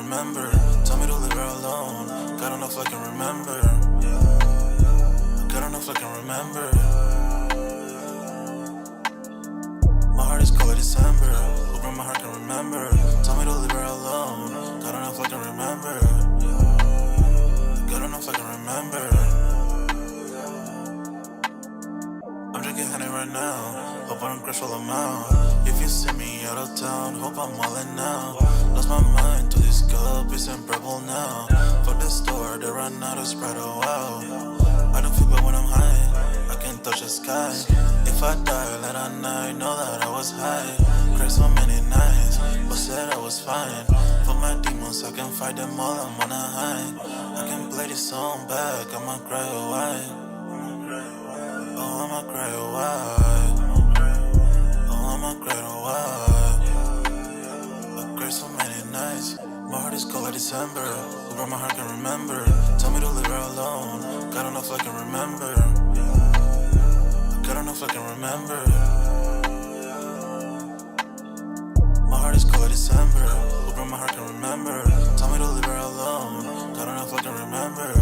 remember. Tell me to leave her alone. God don't know if I can remember. God don't know if I can remember. My heart is cold like December. Open my heart can remember. Tell me to leave her alone. God don't know if I can remember. God don't know if I can remember. I'm drinking honey right now. Hope I don't crash all amount. If you see me out of town, hope I'm wildin' now. Lost my mind to this cup, it's unbearable now. Fuck the store, they run out of Sprite, oh wow. I don't feel bad when I'm high, I can't touch the sky. If I die late at night, know that I was high. Cried so many nights, but said I was fine. For my demons, I can fight them all, I'm on a high. I can play this song back, I'ma cry a while. Oh, I'ma cry a while. Oh, I'ma cry a while. I cried so many nights. My heart is cold like December. Over my heart can remember. Tell me to leave her alone. God don't know if I can remember. God don't know if I can remember. My heart is cold like December. Over my heart can remember. Tell me to leave her alone. God don't know if I can remember.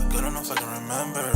God don't know if I can remember.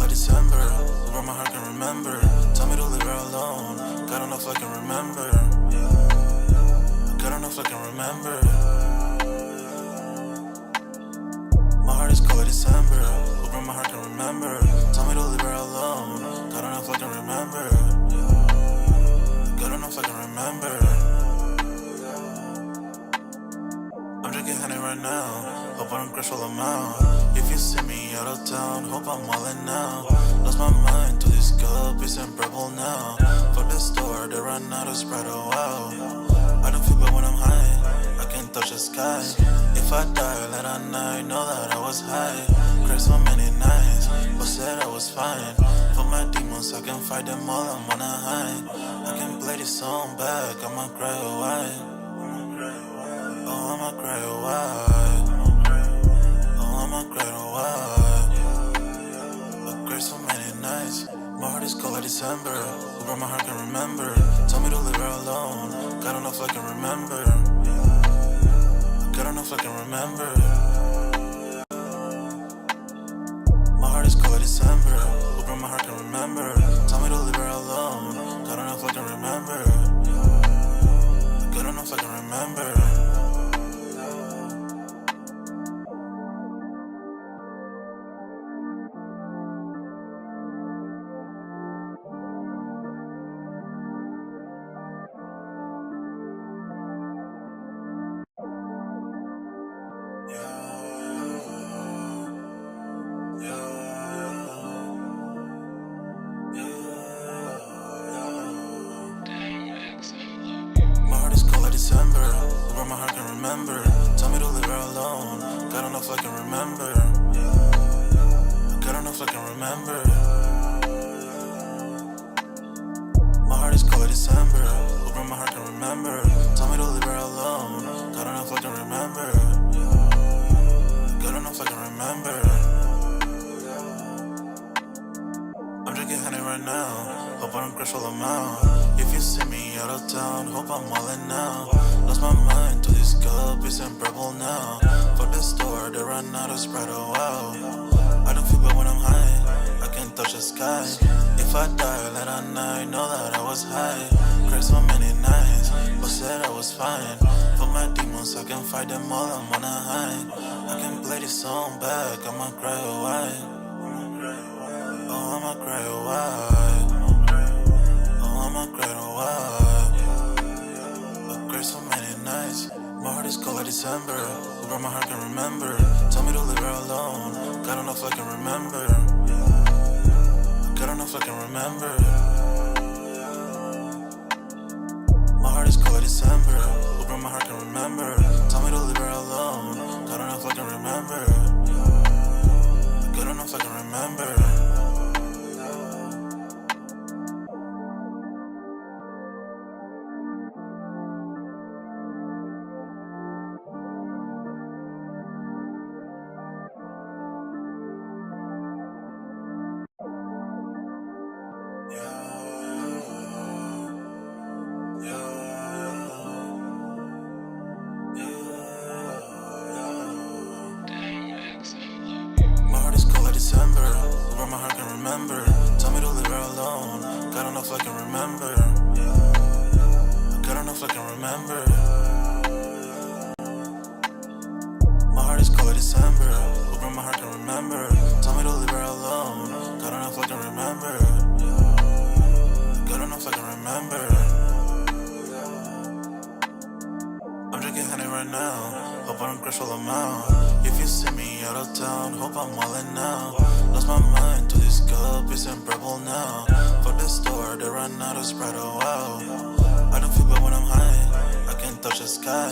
December, over my heart can remember. Tell me to leave her alone. God don't know if I can remember. God don't know if I can remember. My heart is cold like December. Over my heart can remember. Tell me to leave her alone. God don't know if I can remember. God don't know if I can remember. I'm drinking honey right now. Hope I don't crash all amount. If you see me out of town, hope I'm wildin' now. Lost my mind to this cup, it's unbearable now. Fuck the store, they run out of Sprite, oh wow. I don't feel bad when I'm high, I can't touch the sky. If I die late at night, know that I was high. Cried so many nights, but said I was fine. For my demons, I can fight them all, I'm on a high. I can play this song back, I'ma cry a while. Oh, I'ma cry a while. Oh, I'ma cry a while. I cried so many nights. My heart is cold like December. Over my heart can remember. Tell me to leave her alone. God don't know if I can remember. God don't know if I can remember. My heart is cold like December. Over my heart can remember. Tell me to leave her alone. God don't know if I can remember. God don't know if I can remember. December, over my heart can remember. Tell me to leave her alone. God don't know if I can remember. God don't know if I can remember. My heart is cold like December. Over my heart can remember. Tell me to leave her alone. God don't know if I can remember. God don't know if I can remember. I'm drinking honey right now. Hope I don't crash all amount. If you see me out of town, hope I'm wildin' now. Lost my mind to this cup, it's unbearable now. Fuck the store, they run out of Sprite, oh wow. I don't feel bad when I'm high, I can't touch the sky. If I die late at night, know that I was high. Cried so many nights, but said I was fine. For my demons, I can fight them all, I'm on a high. I can play this song back, I'ma cry a while. Oh, I'ma cry a while. Oh, I'ma cry a while. I cried so many nights. My heart is cold like December. Over my heart can remember. Tell me to leave her alone. God don't know if I can remember. God don't know if I can remember. My heart is cold like December. Over my heart can remember. Tell me to leave her alone. God remember. Tell me to leave her alone. God don't know if I can remember. God don't know if I can remember. My heart is cold like December. Hoping my heart can remember. Tell me to leave her alone. God don't know if I can remember. God don't know if I can remember. I'm drinking honey right now. Hope I don't crush all amount. If you see me out of town, hope I'm wildin' now. Lost my mind to this cup, it's in purple now. Fuck the store, they run out of Sprite, oh wow. I don't feel bad when I'm high, I can't touch the sky.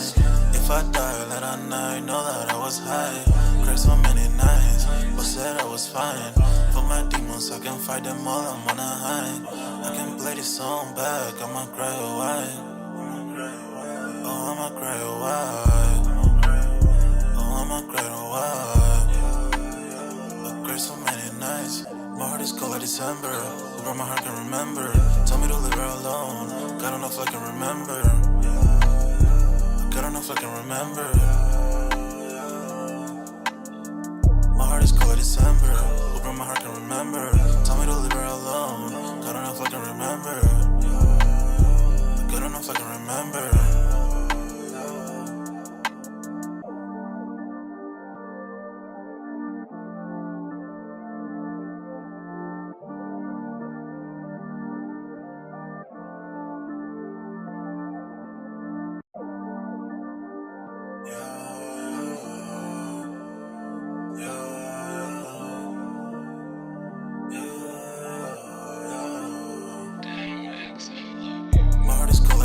If I die late at night, know that I was high. Cried so many nights, but said I was fine. For my demons, I can fight them all, I'm on a high. I can play this song back, I'ma cry a while. Oh, I'ma cry a while. Oh, I'ma cry a while. I cried so many nights. My heart is cold like December. Where my heart can remember. Tell me to leave her alone. God don't know if I can remember. God don't know if I can remember. My heart is cold like December. Where my heart can remember. Tell me to leave her alone. God don't know if I can remember. God don't know if I can remember.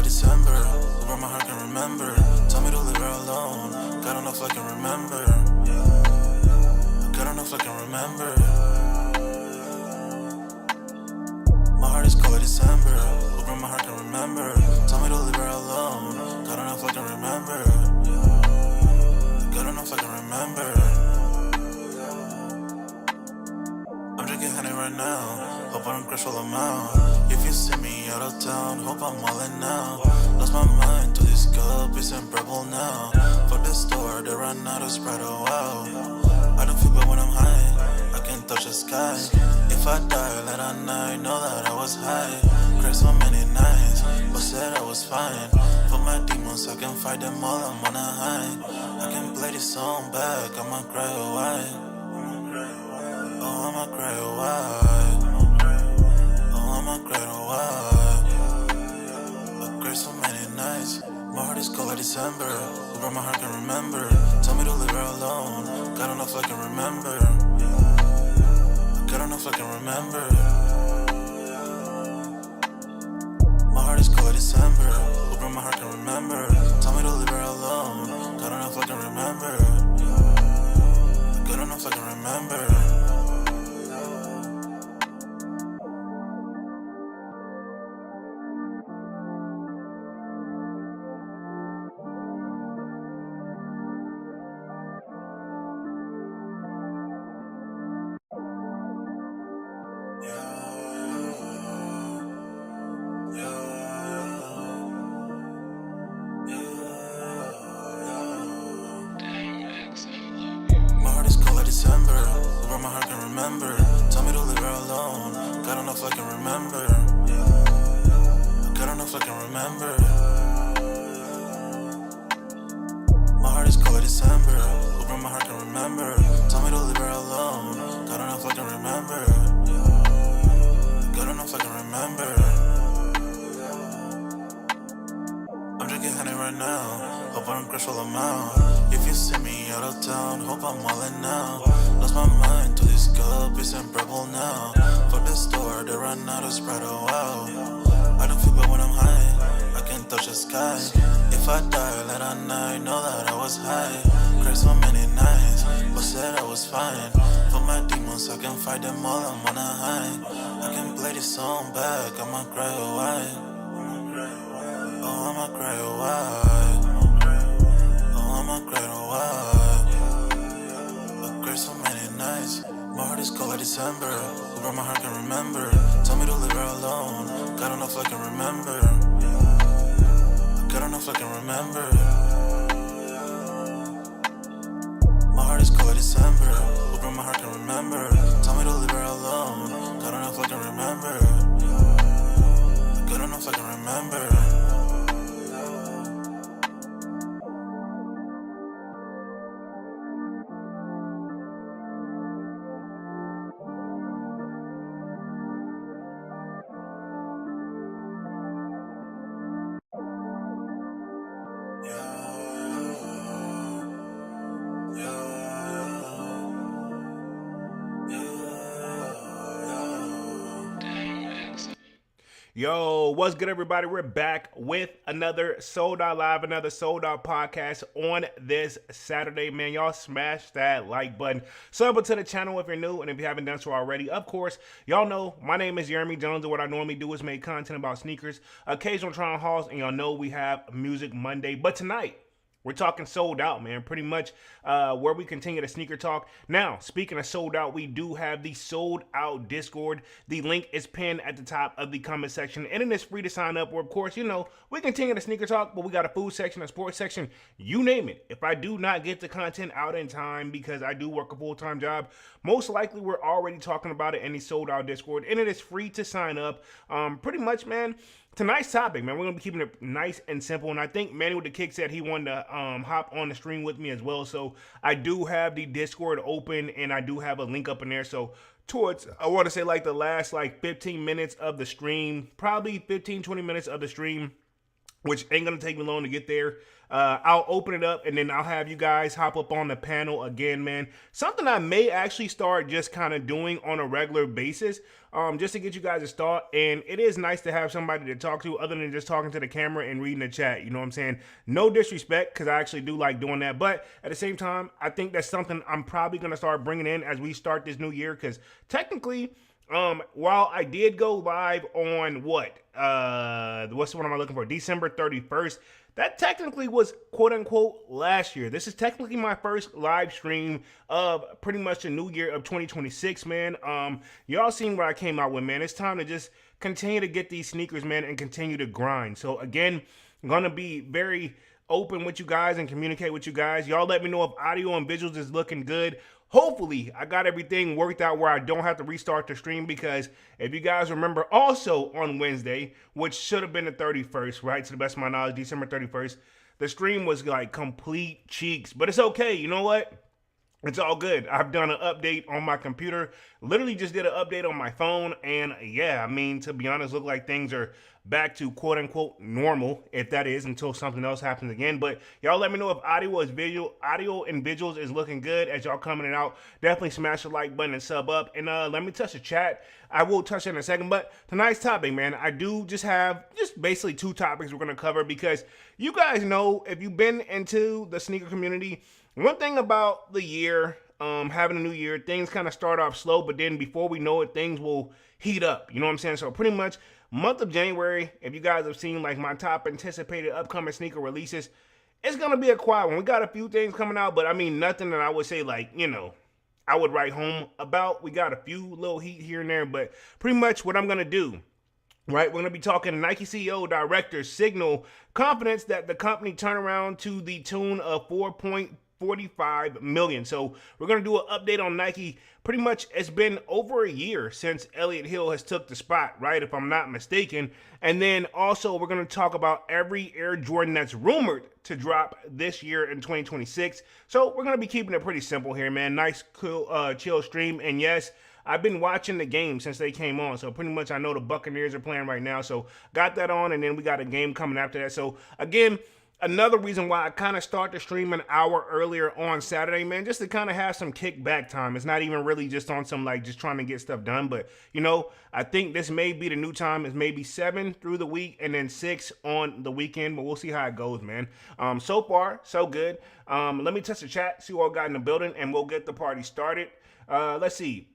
December, where my heart can remember. Tell me to leave her alone. God don't know if I can remember. God don't know if I can remember. My heart is cold like December, where my heart can remember. Tell me to leave her alone. God don't know if I can remember. God don't know if I can remember. I'm drinking honey right now. Hope I don't crush all amount. If you see me out of town, hope I'm wildin' now. Lost my mind to this cup, it's in purple now. Fuck the store, they run out of Sprite, oh wow. I don't feel bad when I'm high, I can't touch the sky. If I die late at night, know that I was high. Cried so many nights, but said I was fine. For my demons, I can fight them all, I'm on a high. I can play this song back, I'ma cry a while. Oh, I'ma cry a while. Oh, I'ma cry a while. I cried so many nights. My heart is cold like December. Where my heart can remember. Tell me to leave her alone. God don't know if I can remember. God don't know if I can remember. My heart is cold like December. Where my heart can remember. Tell me to leave her alone. God don't know if I can remember. God don't know if I can remember. December, where my heart can remember. Tell me to leave her alone. God don't know if I can remember. God don't know if I can remember. My heart is cold like December, where my heart can remember. Tell me to leave her alone. God don't know if I can remember. God don't know if I can remember. I'm drinking honey right now. Hope I don't crush all amount. If you see me out of town, hope I'm wildin' now. Lost my mind to this cup, it's in purple now. Fuck the store, they run out of Sprite, oh wow. I don't feel bad when I'm high, I can't touch the sky. If I die late at night, know that I was high. Cried so many nights, but said I was fine. For my demons, I can fight them all, I'm on a high. I can play this song back, I'ma cry a while. Oh, I'ma cry a while. Oh, I'ma cry a while. I cried so many nights. My heart is cold like December. Where my heart can remember. Tell me to leave her alone. God don't know if I can remember. God don't know if I can remember. My heart is cold like December. Where my heart can remember. Tell me to leave her alone. God December. Good enough I can remember. Yo, what's good, everybody? We're back with another Sold Out Live, another Sold Out podcast on this Saturday, man. Y'all smash that like button. Sub to the channel if you're new, and if you haven't done so already, of course, y'all know my name is Jeremy Jones, and what I normally do is make content about sneakers, occasional try on hauls, and y'all know we have Music Monday. But tonight, we're talking sold out, man. Pretty much where we continue the sneaker talk. Now, speaking of sold out, we do have the sold out Discord. The link is pinned at the top of the comment section. And it is free to sign up. Where, of course, you know, we continue the sneaker talk, but we got a food section, a sports section, you name it. If I do not get the content out in time because I do work a full-time job, most likely we're already talking about it in the sold out Discord. And it is free to sign up. Pretty much, man. Tonight's topic, man, we're going to be keeping it nice and simple, and I think Manny with the Kick said he wanted to hop on the stream with me as well, so I do have the Discord open, and I do have a link up in there, so towards, I want to say, like, the last, 15 minutes of the stream, probably 15, 20 minutes of the stream, which ain't going to take me long to get there. I'll open it up, and then I'll have you guys hop up on the panel again, man. Something I may actually start just kind of doing on a regular basis, just to get you guys a start. And it is nice to have somebody to talk to other than just talking to the camera and reading the chat. You know what I'm saying? No disrespect, because I actually do like doing that. But at the same time, I think that's something I'm probably going to start bringing in as we start this new year, because technically, while I did go live on what's the one am I looking for? December 31st. That technically was quote unquote last year. This is technically my first live stream of pretty much the new year of 2026, man. Y'all seen what I came out with, man. It's time to just continue to get these sneakers, man, and continue to grind. So again, I'm gonna be very open with you guys and communicate with you guys. Y'all let me know if audio and visuals is looking good. Hopefully, I got everything worked out where I don't have to restart the stream, because if you guys remember, also on Wednesday, which should have been the 31st, right, to the best of my knowledge, December 31st, the stream was like complete cheeks. But it's okay. You know what? It's all good. I've done an update on my computer. Literally just did an update on my phone. And yeah, I mean, to be honest, look like things are back to quote unquote normal, if that is, until something else happens again. But y'all let me know if audio and visuals is looking good as y'all coming in out. Definitely smash the like button and sub up. And let me touch the chat. I will touch it in a second. But tonight's topic, man, I do just have basically two topics we're going to cover, because you guys know, if you've been into the sneaker community, one thing about the year, having a new year, things kind of start off slow, but then before we know it, things will heat up. You know what I'm saying? So pretty much month of January, if you guys have seen like my top anticipated upcoming sneaker releases, it's going to be a quiet one. We got a few things coming out, but I mean, nothing that I would say like, you know, I would write home about. We got a few little heat here and there, but pretty much what I'm going to do, right, we're going to be talking Nike CEO director signal confidence that the company turn around to the tune of $4.45 million. So we're going to do an update on Nike. Pretty much it's been over a year since Elliott Hill has took the spot, right, if I'm not mistaken. And then also we're going to talk about every Air Jordan that's rumored to drop this year in 2026. So we're going to be keeping it pretty simple here, man. Nice, cool, chill stream. And yes, I've been watching the game since they came on, so pretty much I know the Buccaneers are playing right now, so got that on, and then we got a game coming after that. So again, another reason why I kind of start the stream an hour earlier on Saturday, man, just to kind of have some kickback time. It's not even really just on some, like, just trying to get stuff done, but, you know, I think this may be the new time. It's maybe 7 through the week and then 6 on the weekend, but we'll see how it goes, man. So far, so good. Let me touch the chat, see what I got in the building, and we'll get the party started. Let's see.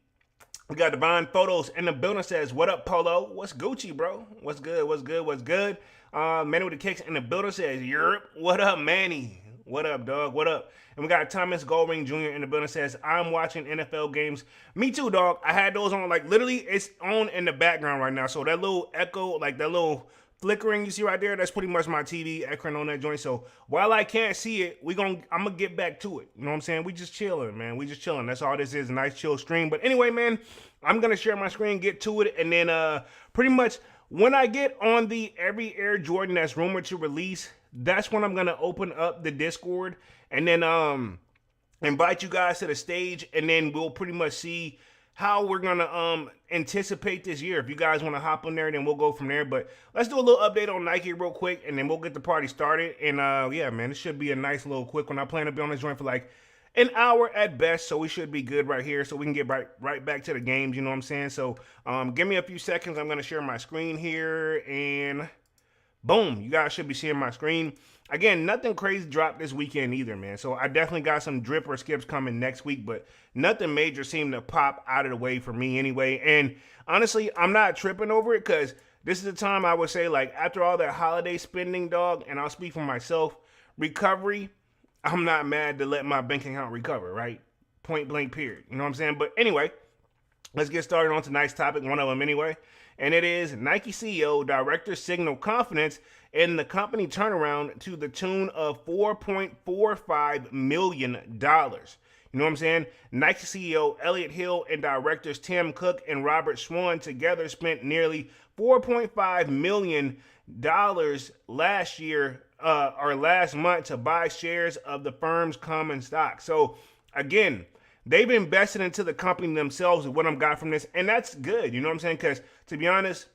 We got Divine Photos in the building, says, what up, Polo? What's Gucci, bro? What's good? What's good? What's good? Manny with the Kicks in the building says, Europe. What up, Manny? What up, dog? What up? And we got Thomas Goldring Jr. in the building, says, I'm watching NFL games. Me too, dog. I had those on, like, literally, it's on in the background right now. So that little echo, like that little flickering you see right there, that's pretty much my TV echoing on that joint. So while I can't see it, I'm gonna get back to it. You know what I'm saying? We just chilling, man. We just chilling. That's all this is, a nice chill stream. But anyway, man, I'm gonna share my screen, get to it, and then pretty much when I get on the every Air Jordan that's rumored to release, that's when I'm gonna open up the Discord and then invite you guys to the stage, and then we'll pretty much see how we're gonna anticipate this year. If you guys want to hop on there, then we'll go from there. But let's do a little update on Nike real quick, and then we'll get the party started. And yeah, man, it should be a nice little quick one. I plan to be on this joint for like an hour at best, so we should be good right here, so we can get right back to the games. You know what I'm saying? So give me a few seconds. I'm gonna share my screen here, and boom, you guys should be seeing my screen. Again, nothing crazy dropped this weekend either, man. So I definitely got some drip or skips coming next week, but nothing major seemed to pop out of the way for me anyway. And honestly, I'm not tripping over it because this is the time I would say, like, after all that holiday spending, dog, and I'll speak for myself, recovery, I'm not mad to let my bank account recover, right? Point blank, period. You know what I'm saying? But anyway, let's get started on tonight's topic, one of them anyway. And it is Nike CEO, directors signal confidence in the company turnaround to the tune of $4.45 million. You know what I'm saying? Nike CEO Elliott Hill and directors Tim Cook and Robert Swan together spent nearly $4.5 million last year or last month to buy shares of the firm's common stock. So again, they've invested into the company themselves is what I'm got from this. And that's good. You know what I'm saying? Because to be honest,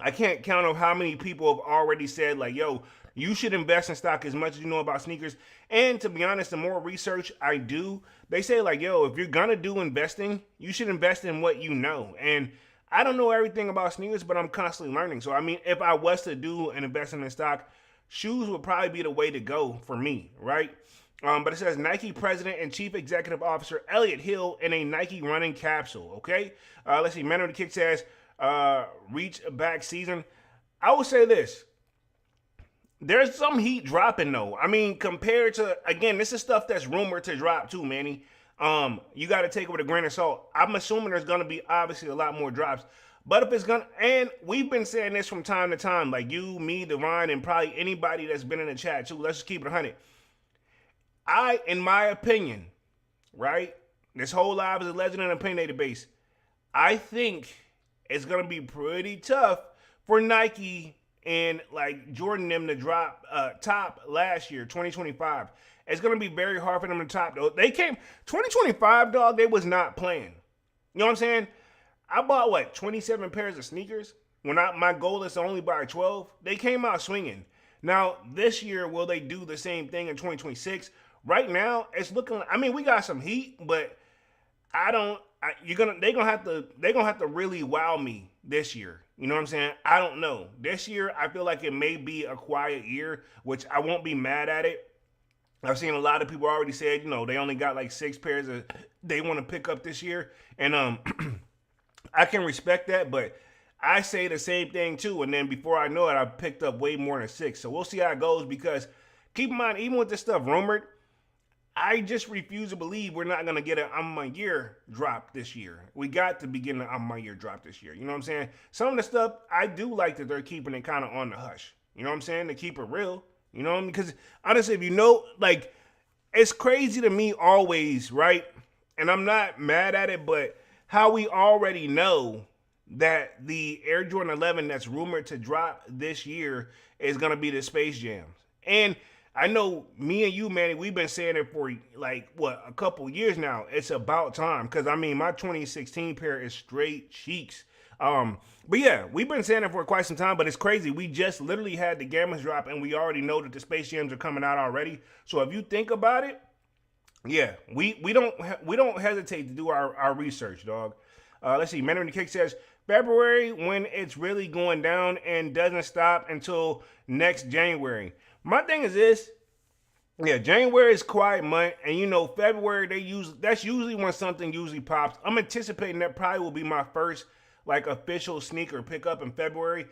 I can't count on how many people have already said, like, yo, you should invest in stock as much as you know about sneakers. And to be honest, the more research I do, they say, like, yo, if you're going to do investing, you should invest in what you know. And I don't know everything about sneakers, but I'm constantly learning. So, I mean, if I was to do an investment in stock, shoes would probably be the way to go for me, right? But it says Nike President and Chief Executive Officer Elliott Hill in a Nike running capsule, okay? Let's see, Man of the Kick says, reach back season. I would say this. There's some heat dropping, though. I mean, compared to, again, this is stuff that's rumored to drop, too, Manny. You got to take it with a grain of salt. I'm assuming there's going to be, obviously, a lot more drops. But if it's going to, and we've been saying this from time to time, like you, me, Devon, and probably anybody that's been in the chat, too. Let's just keep it 100. In my opinion, right, this whole live is a legend and opinionated base. I think it's going to be pretty tough for Nike and like Jordan them to drop top last year, 2025. It's going to be very hard for them to top. They came, 2025, dog, they was not playing. You know what I'm saying? I bought, 27 pairs of sneakers? When my goal is to only buy 12. They came out swinging. Now, this year, will they do the same thing in 2026? Right now, it's looking. I mean, we got some heat, but they're gonna have to really wow me this year. You know what I'm saying? I don't know. This year, I feel like it may be a quiet year, which I won't be mad at it. I've seen a lot of people already said, they only got like 6 pairs they want to pick up this year, and I can respect that, but I say the same thing too. And then before I know it, I picked up way more than 6. So we'll see how it goes because keep in mind, even with this stuff rumored, I just refuse to believe we're not going to get an I'm My Year drop this year. We got to begin the I'm My Year drop this year. You know what I'm saying? Some of the stuff, I do like that they're keeping it kind of on the hush. You know what I'm saying? To keep it real. You know what I mean? Because honestly, if you know, like, it's crazy to me always, right? And I'm not mad at it, but how we already know that the Air Jordan 11 that's rumored to drop this year is going to be the Space Jams. And I know me and you, Manny, we've been saying it for a couple years now. It's about time because, I mean, my 2016 pair is straight cheeks. But yeah, we've been saying it for quite some time, but it's crazy. We just literally had the Gammas drop and we already know that the Space Jams are coming out already. So if you think about it, yeah, we don't hesitate to do our research, dog. Let's see. Man of the Kick says February when it's really going down and doesn't stop until next January. My thing is this. Yeah, January is quiet month, and February that's usually when something usually pops. I'm anticipating that probably will be my first official sneaker pickup in February.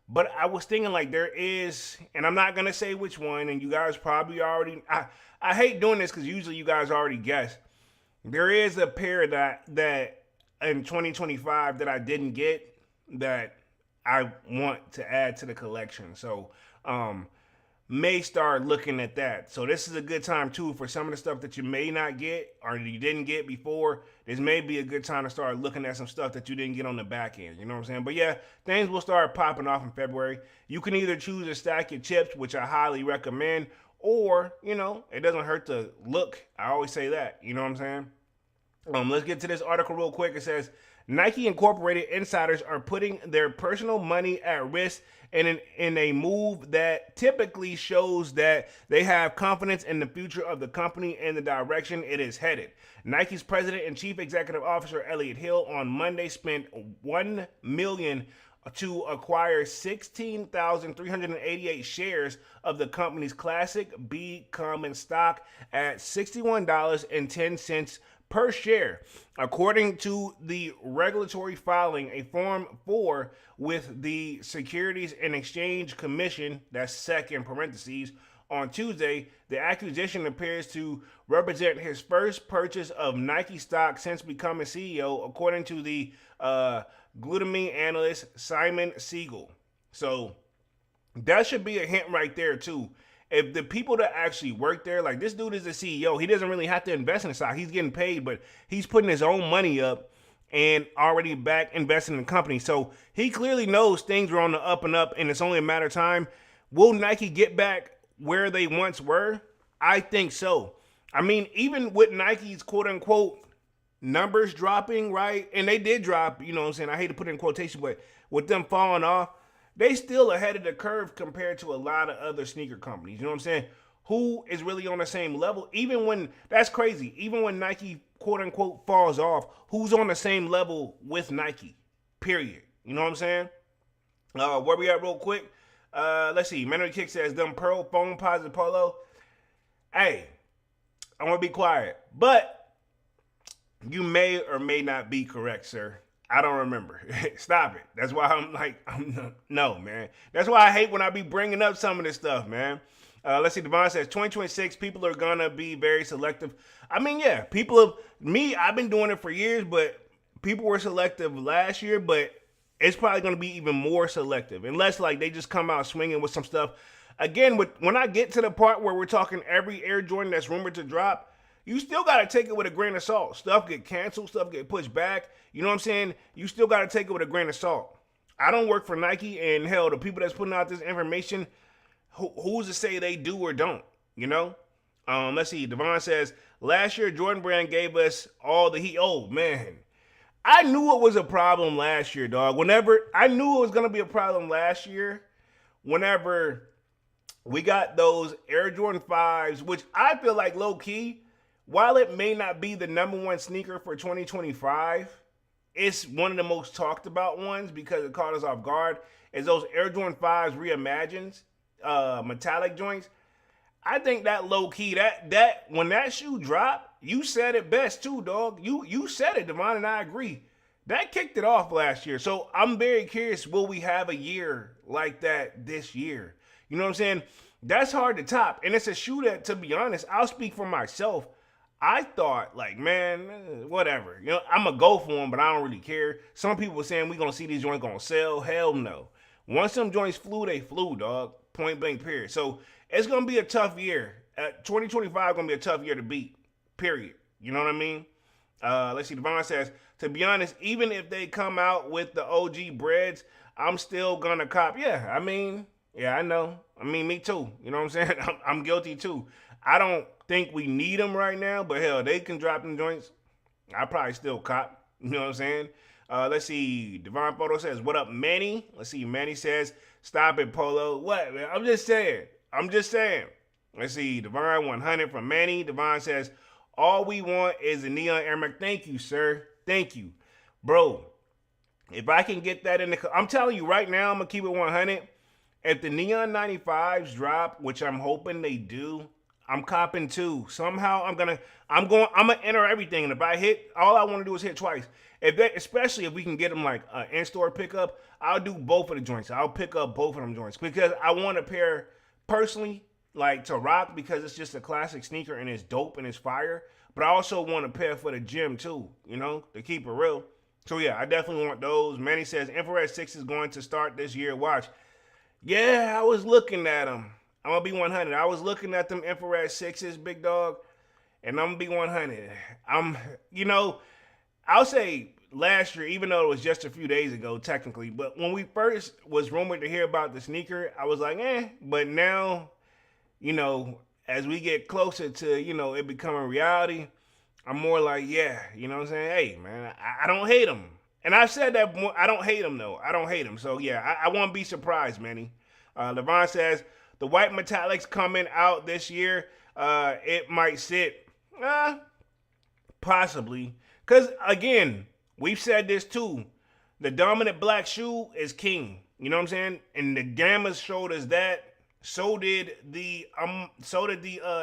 But I was thinking there is, and I'm not gonna say which one, and you guys probably already. I hate doing this because usually you guys already guess. There is a pair that in 2025 that I didn't get that I want to add to the collection. So may start looking at that. So this is a good time too for some of the stuff that you may not get or you didn't get before. This may be a good time to start looking at some stuff that you didn't get on the back end. You know what I'm saying? But yeah, things will start popping off in February. You can either choose to stack your chips, which I highly recommend, or, you know, it doesn't hurt to look. I always say that. You know what I'm saying? Let's get to this article real quick. It says Nike Incorporated insiders are putting their personal money at risk in a move that typically shows that they have confidence in the future of the company and the direction it is headed. Nike's president and chief executive officer Elliott Hill on Monday spent $1 million to acquire 16,388 shares of the company's Classic B common stock at $61.10 per share, according to the regulatory filing, a Form 4 with the Securities and Exchange Commission, that's SEC in parentheses, on Tuesday. The acquisition appears to represent his first purchase of Nike stock since becoming CEO, according to the glutamine analyst Simon Siegel. So that should be a hint right there too. If the people that actually work there, like this dude is the CEO, he doesn't really have to invest in the stock. He's getting paid, but he's putting his own money up and already back investing in the company. So he clearly knows things are on the up and up, and it's only a matter of time. Will Nike get back where they once were? I think so. I mean, even with Nike's quote unquote numbers dropping, right? And they did drop, you know what I'm saying? I hate to put it in quotation, but with them falling off, they still ahead of the curve compared to a lot of other sneaker companies. You know what I'm saying? Who is really on the same level? Even when, that's crazy, even when Nike quote unquote falls off, who's on the same level with Nike? Period. You know what I'm saying? Where we at real quick? Let's see. Memory Kick says, them Pearl foam positive polo. Hey, I want to be quiet, but you may or may not be correct, sir. I don't remember. Stop it. That's why no, man. That's why I hate when I be bringing up some of this stuff, man. Let's see. Devon says 2026 people are gonna be very selective. I mean, yeah, I've been doing it for years, but people were selective last year, but it's probably gonna be even more selective unless like they just come out swinging with some stuff. Again, when I get to the part where we're talking every Air Jordan that's rumored to drop, you still got to take it with a grain of salt. Stuff get canceled, stuff get pushed back. You know what I'm saying? You still got to take it with a grain of salt. I don't work for Nike, and hell, the people that's putting out this information, who's to say they do or don't, you know? Let's see. Devon says, last year, Jordan Brand gave us all the heat. Oh, man. I knew it was a problem last year, dog. I knew it was going to be a problem last year whenever we got those Air Jordan 5s, which I feel like low-key, while it may not be the number one sneaker for 2025, it's one of the most talked about ones because it caught us off guard. Is those Air Jordan 5s reimagined, metallic joints. I think that low key, that when that shoe dropped, you said it best too, dog. You said it, Devon, and I agree. That kicked it off last year. So I'm very curious, will we have a year like that this year? You know what I'm saying? That's hard to top. And it's a shoe that, to be honest, I'll speak for myself. I thought, like, man, whatever. You know, I'm going to go for them, but I don't really care. Some people were saying we're going to see these joints going to sell. Hell no. Once them joints flew, they flew, dog. Point blank, period. So it's going to be a tough year. 2025 going to be a tough year to beat, period. You know what I mean? Let's see. Devon says, to be honest, even if they come out with the OG breads, I'm still going to cop. Yeah, I mean, yeah, I know. I mean, me too. You know what I'm saying? I'm guilty too. I don't think we need them right now, but hell, they can drop them joints. I probably still cop. You know what I'm saying? Let's see. Devon Photo says, what up, Manny? Let's see. Manny says, stop it, Polo. What, man? I'm just saying. Let's see. Devon 100 from Manny. Devon says, all we want is a neon Air Max. Thank you, sir. Thank you. Bro, if I can get that in I'm telling you right now, I'm going to keep it 100. If the neon 95s drop, which I'm hoping they do, I'm copping too. Somehow I'm gonna enter everything, and if I hit, all I want to do is hit twice. Especially if we can get them like in-store pickup, I'll do both of the joints. I'll pick up both of them joints because I want a pair personally, like to rock because it's just a classic sneaker and it's dope and it's fire. But I also want a pair for the gym too, you know, to keep it real. So yeah, I definitely want those. Manny says Infrared 6 is going to start this year. Watch. Yeah, I was looking at them. I'm gonna be 100. I was looking at them Infrared 6s, big dog, and I'm gonna be 100. You know, I'll say last year, even though it was just a few days ago, technically, but when we first was rumored to hear about the sneaker, I was like, But now, you know, as we get closer to, it becoming reality, I'm more like, yeah, you know what I'm saying? Hey, man, I don't hate him. And I've said that more, I don't hate him, though. I don't hate him. So, yeah, I won't be surprised, Manny. Levon says, the white metallics coming out this year, it might sit. Possibly. Because, again, we've said this, too. The dominant black shoe is king. You know what I'm saying? And the Gammas showed us that. So did the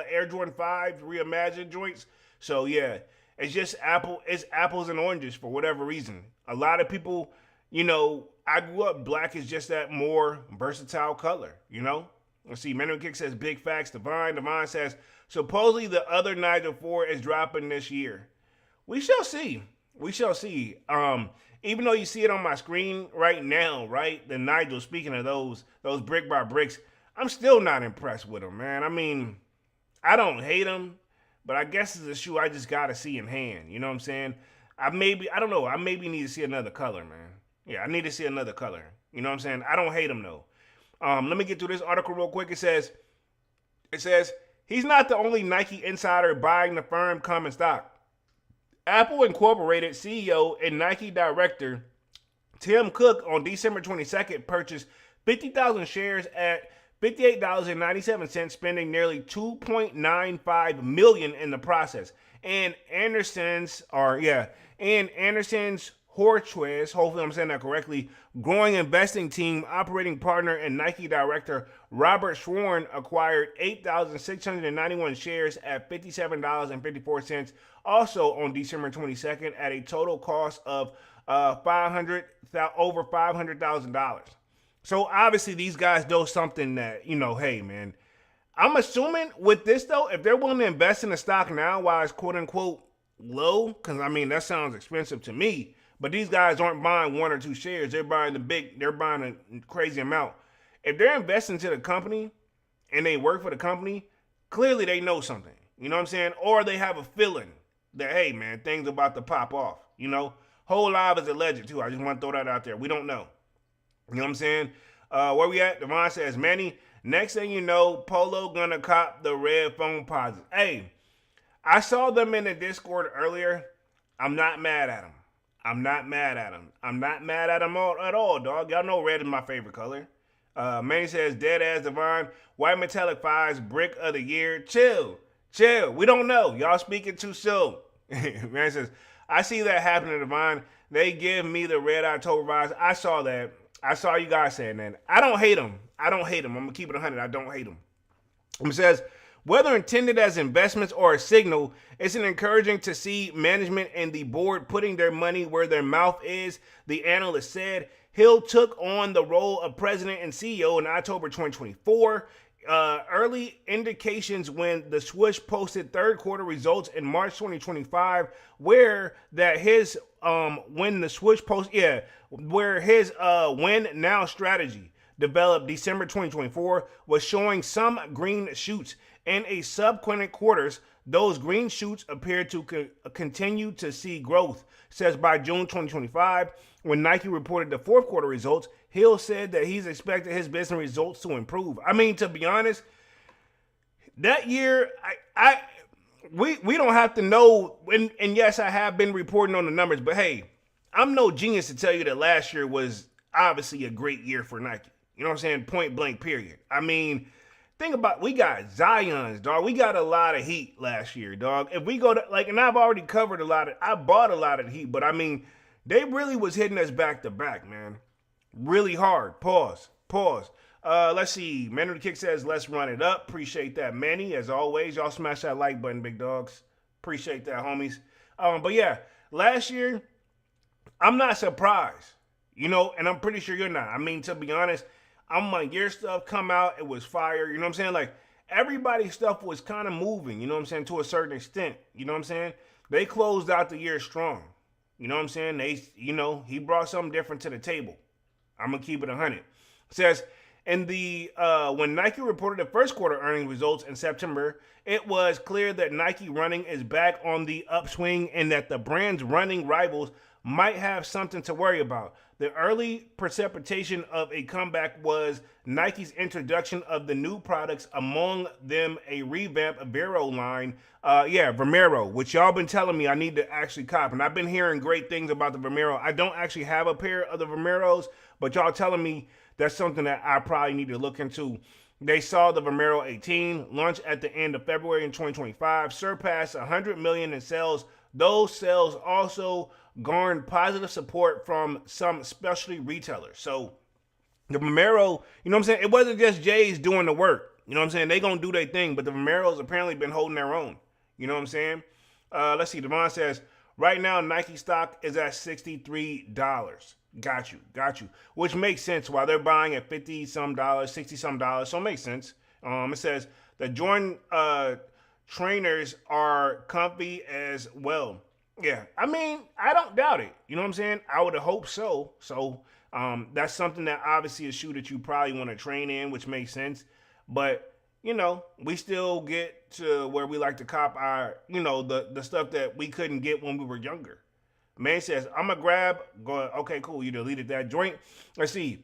Air Jordan 5 reimagined joints. So yeah, it's just it's apples and oranges for whatever reason. A lot of people, I grew up, black is just that more versatile color, Let's see, Manuel Kick says big facts. Divine says supposedly the other Nigel 4 is dropping this year. We shall see. Even though you see it on my screen right now, right? The Nigel, speaking of those brick by bricks, I'm still not impressed with him, man. I mean, I don't hate him. But I guess it's a shoe I just got to see in hand. You know what I'm saying? I don't know. I maybe need to see another color, man. Yeah, I need to see another color. You know what I'm saying? I don't hate him, though. Let me get through this article real quick. It says, he's not the only Nike insider buying the firm common stock. Apple Incorporated CEO and Nike director Tim Cook on December 22nd purchased 50,000 shares at $58.97, spending nearly $2.95 million in the process. And Anderson's Horchwez, hopefully I'm saying that correctly, growing investing team, operating partner, and Nike director Robert Schwarn acquired 8,691 shares at $57.54, also on December 22nd, at a total cost of over $500,000. So obviously these guys know something that, hey, man. I'm assuming with this, though, if they're willing to invest in the stock now while it's quote unquote low, because I mean, that sounds expensive to me, but these guys aren't buying one or two shares. They're buying they're buying a crazy amount. If they're investing to the company and they work for the company, clearly they know something. You know what I'm saying? Or they have a feeling that, hey, man, things about to pop off. Whole Live is alleged, too. I just want to throw that out there. We don't know. You know what I'm saying? Where we at? Devon says, Manny, next thing you know, Polo gonna cop the red phone posits. Hey, I saw them in the Discord earlier. I'm not mad at them. I'm not mad at them at all, dog. Y'all know red is my favorite color. Manny says, dead ass Devon, white metallic 5s, brick of the year. Chill. We don't know. Y'all speaking too soon. Manny says, I see that happening, Devon. They give me the red October vibes. I saw that. I saw you guys saying that. I don't hate him. I'm going to keep it 100. I don't hate him. It says, whether intended as investments or a signal, it's encouraging to see management and the board putting their money where their mouth is, the analyst said. Hill took on the role of president and CEO in October 2024. Early indications when the swoosh posted third quarter results in March 2025, where his win now strategy developed December 2024 was showing some green shoots. In a subsequent quarters, those green shoots appear to continue to see growth, says by June 2025. When Nike reported the fourth quarter results, Hill said that he's expected his business results to improve. I mean, to be honest, that year, we don't have to know, and yes, I have been reporting on the numbers, but hey, I'm no genius to tell you that last year was obviously a great year for Nike. You know what I'm saying? Point blank, period. I mean, think about, we got Zions, dog. We got a lot of heat last year, dog. If we go to, and I've already covered I bought a lot of the heat, but I mean, they really was hitting us back to back, man. Really hard. Pause. Let's see. Manny Kick says, let's run it up. Appreciate that, Manny. As always, y'all smash that like button, big dogs. Appreciate that, homies. But yeah, last year, I'm not surprised, and I'm pretty sure you're not. I mean, to be honest, I'm like, your stuff come out, it was fire. You know what I'm saying? Like, everybody's stuff was kind of moving, to a certain extent. You know what I'm saying? They closed out the year strong. You know what I'm saying? He brought something different to the table. I'm gonna keep it 100. It says in the when Nike reported the first quarter earnings results in September, it was clear that Nike running is back on the upswing and that the brand's running rivals might have something to worry about. The early precipitation of a comeback was Nike's introduction of the new products, among them a revamped Vero line. Vomero, which y'all been telling me I need to actually cop. And I've been hearing great things about the Vomero. I don't actually have a pair of the Vomeros, but y'all telling me that's something that I probably need to look into. They saw the Vomero 18 launch at the end of February in 2025, surpass 100 million in sales. Those sales also garnered positive support from some specialty retailers. So the Vomero, you know what I'm saying? It wasn't just Jay's doing the work. You know what I'm saying? They gonna do their thing, but the Vomero's apparently been holding their own. You know what I'm saying? Let's see. Devon says, right now Nike stock is at $63. Got you. Which makes sense while they're buying at $50 some, $60 some. So it makes sense. It says the Jordan trainers are comfy as well. Yeah, I mean, I don't doubt it. You know what I'm saying? I would have hoped so. So that's something that obviously a shoe that you probably want to train in, which makes sense. But, we still get to where we like to cop our, the stuff that we couldn't get when we were younger. Man says, I'm going to grab. Okay, cool. You deleted that joint. Let's see.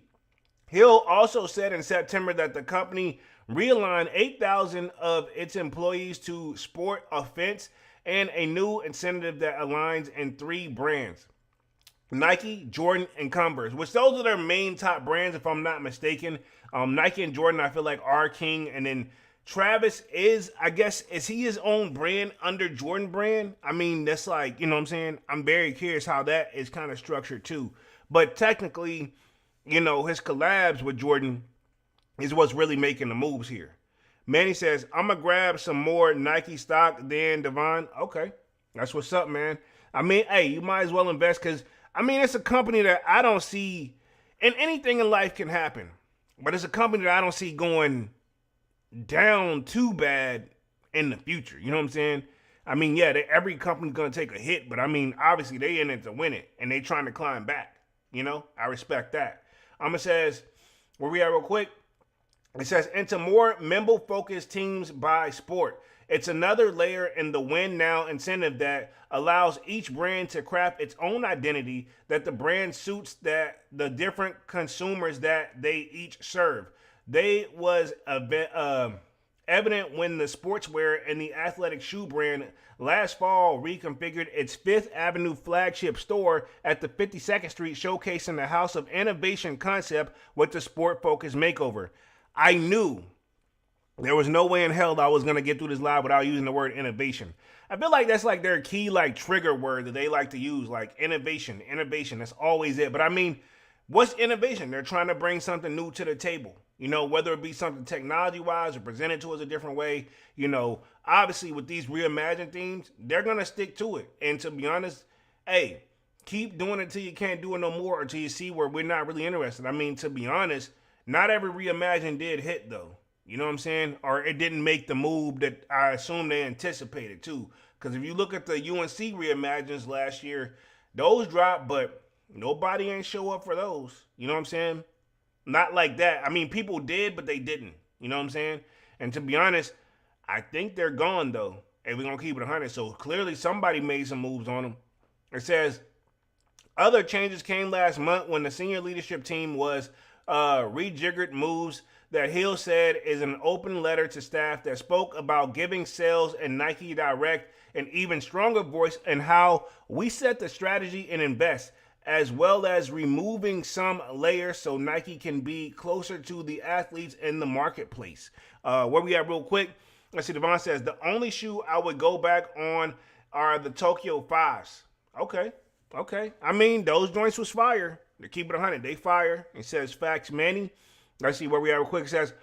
Hill also said in September that the company realigned 8,000 of its employees to sport offense and a new incentive that aligns in 3 brands: Nike, Jordan, and Converse, which those are their main top brands, if I'm not mistaken. Nike and Jordan, I feel like, are king. And then Travis is he his own brand under Jordan brand? I mean, that's like, you know what I'm saying? I'm very curious how that is kind of structured too. But technically, his collabs with Jordan is what's really making the moves here. Manny says, I'm going to grab some more Nike stock than Devon. Okay, that's what's up, man. I mean, hey, you might as well invest because, it's a company that I don't see, and anything in life can happen, but it's a company that I don't see going down too bad in the future. You know what I'm saying? Every company's going to take a hit, but obviously they in it to win it, and they trying to climb back. I respect that. Says, where we at real quick? It says, into more member-focused teams by sport. It's another layer in the win now incentive that allows each brand to craft its own identity that the brand suits that the different consumers that they each serve. They was evident when the sportswear and the athletic shoe brand last fall reconfigured its Fifth Avenue flagship store at the 52nd Street, showcasing the House of Innovation concept with the sport-focused makeover. I knew there was no way in hell that I was going to get through this live without using the word innovation. I feel like that's like their key trigger word that they like to use, like innovation. That's always it. But what's innovation? They're trying to bring something new to the table. Whether it be something technology-wise or presented to us a different way. Obviously with these reimagined themes, they're going to stick to it. And to be honest, hey, keep doing it till you can't do it no more or till you see where we're not really interested. To be honest, not every reimagine did hit though. You know what I'm saying? Or it didn't make the move that I assume they anticipated too. Because if you look at the UNC reimagines last year, those dropped, but nobody ain't show up for those. You know what I'm saying? Not like that. People did, but they didn't. You know what I'm saying? And to be honest, I think they're gone though. And we're going to keep it 100. So clearly somebody made some moves on them. It says, other changes came last month when the senior leadership team was rejiggered moves that Hill said is an open letter to staff that spoke about giving sales and Nike Direct an even stronger voice in how we set the strategy and invest, as well as removing some layers so Nike can be closer to the athletes in the marketplace. Where we at real quick? Let's see, Devon says, the only shoe I would go back on are the Tokyo 5s. Okay. Those joints was fire. They keep it 100. They fire. It says facts, Manny. Let's see where we are real quick. It says,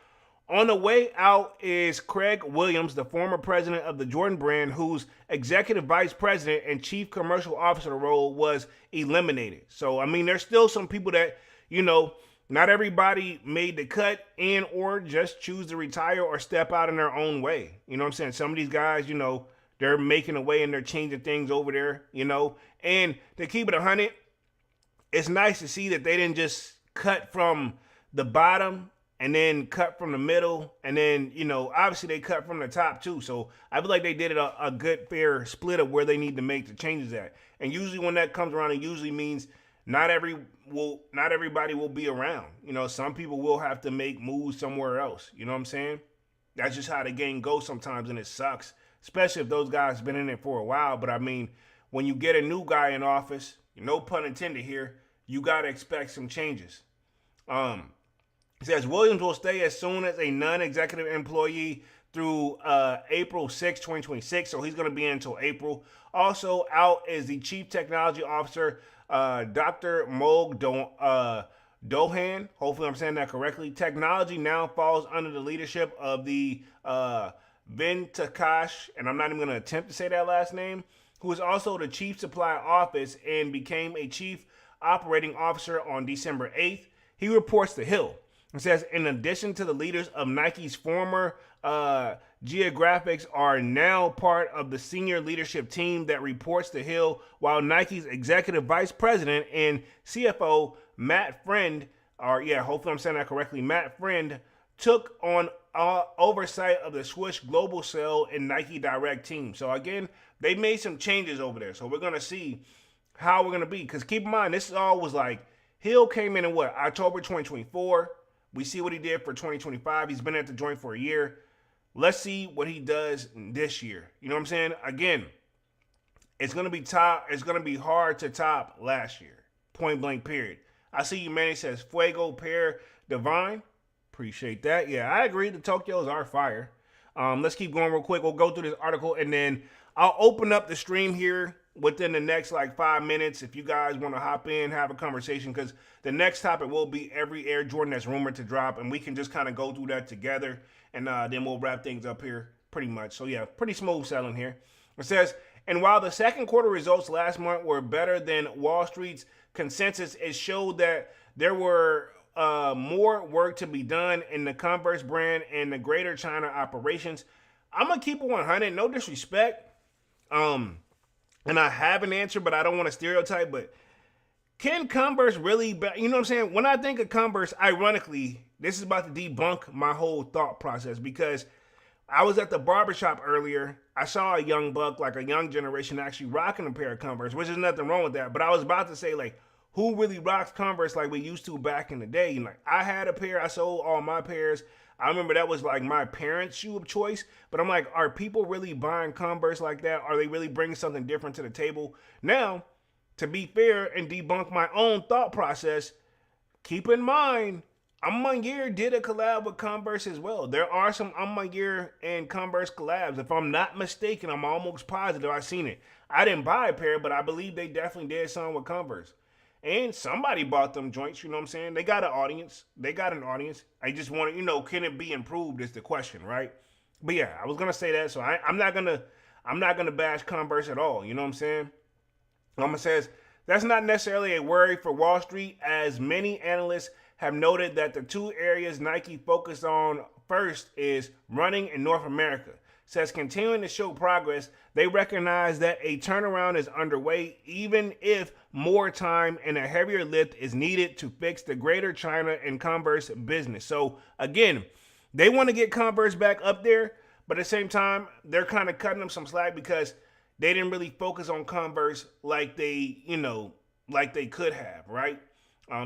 on the way out is Craig Williams, the former president of the Jordan brand, whose executive vice president and chief commercial officer role was eliminated. So, there's still some people that, not everybody made the cut and or just choose to retire or step out in their own way. You know what I'm saying? Some of these guys, they're making a way and they're changing things over there, And to keep it 100, it's nice to see that they didn't just cut from the bottom and then cut from the middle, and then, obviously they cut from the top too. So I feel like they did it a good, fair split of where they need to make the changes at. And usually when that comes around, it usually means not everybody will be around. Some people will have to make moves somewhere else. You know what I'm saying? That's just how the game goes sometimes, and it sucks, especially if those guys been in it for a while. But I mean, when you get a new guy in office, no pun intended here, you got to expect some changes. It says Williams will stay as soon as a non-executive employee through April 6, 2026. So he's going to be in until April. Also out is the Chief Technology Officer, Dr. Moog Dohan. Hopefully I'm saying that correctly. Technology now falls under the leadership of the Venkatesh, and I'm not even going to attempt to say that last name, who is also the Chief Supply Office and became a Chief Operating Officer on December 8th. He reports to Hill. It says, in addition to the leaders of Nike's former geographics are now part of the senior leadership team that reports to Hill, while Nike's executive vice president and CFO, Matt Friend, hopefully I'm saying that correctly, Matt Friend, took on oversight of the Swish Global Sale and Nike Direct team. So again, they made some changes over there. So we're going to see how we're going to be. Because keep in mind, this all was like, Hill came in October 2024. We see what he did for 2025. He's been at the joint for a year. Let's see what he does this year. You know what I'm saying? Again, it's going to be hard to top last year. Point blank, period. I see you, Manny says Fuego Pair Divine. Appreciate that. Yeah, I agree. The Tokyos are fire. Let's keep going real quick. We'll go through this article and then I'll open up the stream here within the next 5 minutes if you guys want to hop in, have a conversation, because the next topic will be every Air Jordan that's rumored to drop, and we can just kind of go through that together, and then we'll wrap things up here pretty much. So yeah, pretty smooth selling here. It says, and while the second quarter results last month were better than Wall Street's consensus, it showed that there were more work to be done in the Converse brand and the Greater China operations. I'm going to keep it 100, no disrespect. And I have an answer, but I don't want to stereotype, but can Converse really, you know what I'm saying? When I think of Converse, ironically, this is about to debunk my whole thought process, because I was at the barbershop earlier. I saw a young buck, like a young generation, actually rocking a pair of Converse, which is nothing wrong with that. But I was about to say, who really rocks Converse like we used to back in the day? I had a pair. I sold all my pairs. I remember that was my parents' shoe of choice. But I'm like, are people really buying Converse like that? Are they really bringing something different to the table? Now, to be fair and debunk my own thought process, keep in mind, Amangir did a collab with Converse as well. There are some Amangir and Converse collabs. If I'm not mistaken, I'm almost positive I've seen it. I didn't buy a pair, but I believe they definitely did something with Converse. And somebody bought them joints, you know what I'm saying? They got an audience. I just want to, can it be improved is the question, right? But yeah, I was going to say that. So I'm not going to bash Converse at all. You know what I'm saying? Mama says, that's not necessarily a worry for Wall Street, as many analysts have noted that the two areas Nike focused on first is running in North America. Says continuing to show progress, they recognize that a turnaround is underway, even if more time and a heavier lift is needed to fix the Greater China and Converse business. So again, they want to get Converse back up there, but at the same time, they're kind of cutting them some slack because they didn't really focus on Converse like they could have, right?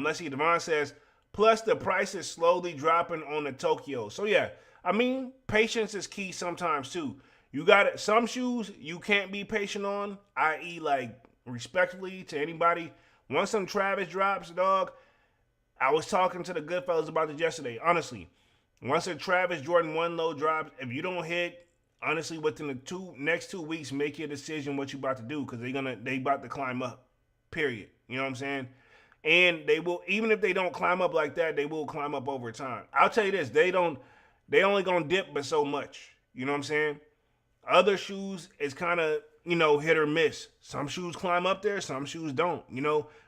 Let's see, Devon says, plus the price is slowly dropping on the Tokyo. So yeah, I mean, patience is key sometimes too. You got it. Some shoes you can't be patient on, i.e. respectfully to anybody. Once some Travis drops, dog, I was talking to the good fellas about this yesterday. Honestly, once a Travis Jordan 1 low drops, if you don't hit, honestly, within the next 2 weeks, make your decision what you about to do, because they about to climb up. Period. You know what I'm saying? And they will, even if they don't climb up like that, they will climb up over time. I'll tell you this, they only gonna dip but so much. You know what I'm saying? Other shoes is kind of, hit or miss. Some shoes climb up there, some shoes don't,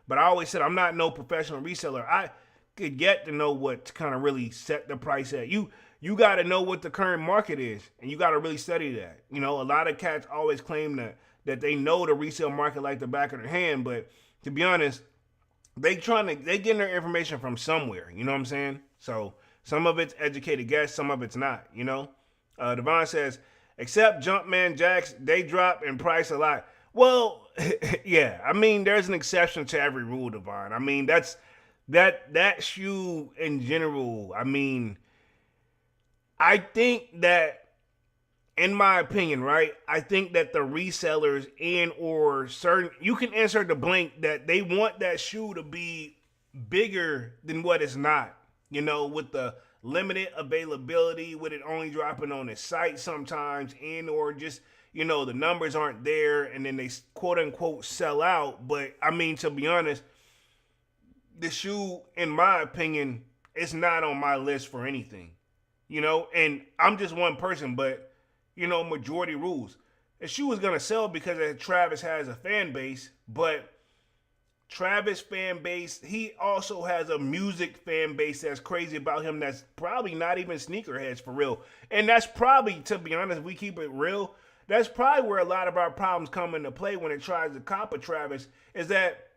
But I always said I'm not no professional reseller. I could get to know what to kind of really set the price at. You you got to know what the current market is, and you got to really study that. You know, a lot of cats always claim that they know the resale market like the back of their hand, but to be honest, they getting their information from somewhere. You know what I'm saying? So some of it's educated guess, some of it's not. You know, Devon says, except Jumpman Jacks, they drop in price a lot. Well, yeah, I mean, there's an exception to every rule, Devon. I mean, that shoe in general. I mean, I think that, in my opinion, right? I think that the resellers and or certain, you can insert the blank that they want that shoe to be bigger than what it's not. You know, with the limited availability, with it only dropping on the site sometimes, and or just, you know, the numbers aren't there, and then they quote unquote sell out. But I mean, to be honest, the shoe, in my opinion, is not on my list for anything. You know, and I'm just one person, but you know, majority rules. The shoe is gonna sell because Travis has a fan base, but Travis fan base, he also has a music fan base that's crazy about him. That's probably not even sneakerheads for real, and that's probably, to be honest, we keep it real. That's probably where a lot of our problems come into play when it tries to copy Travis, is that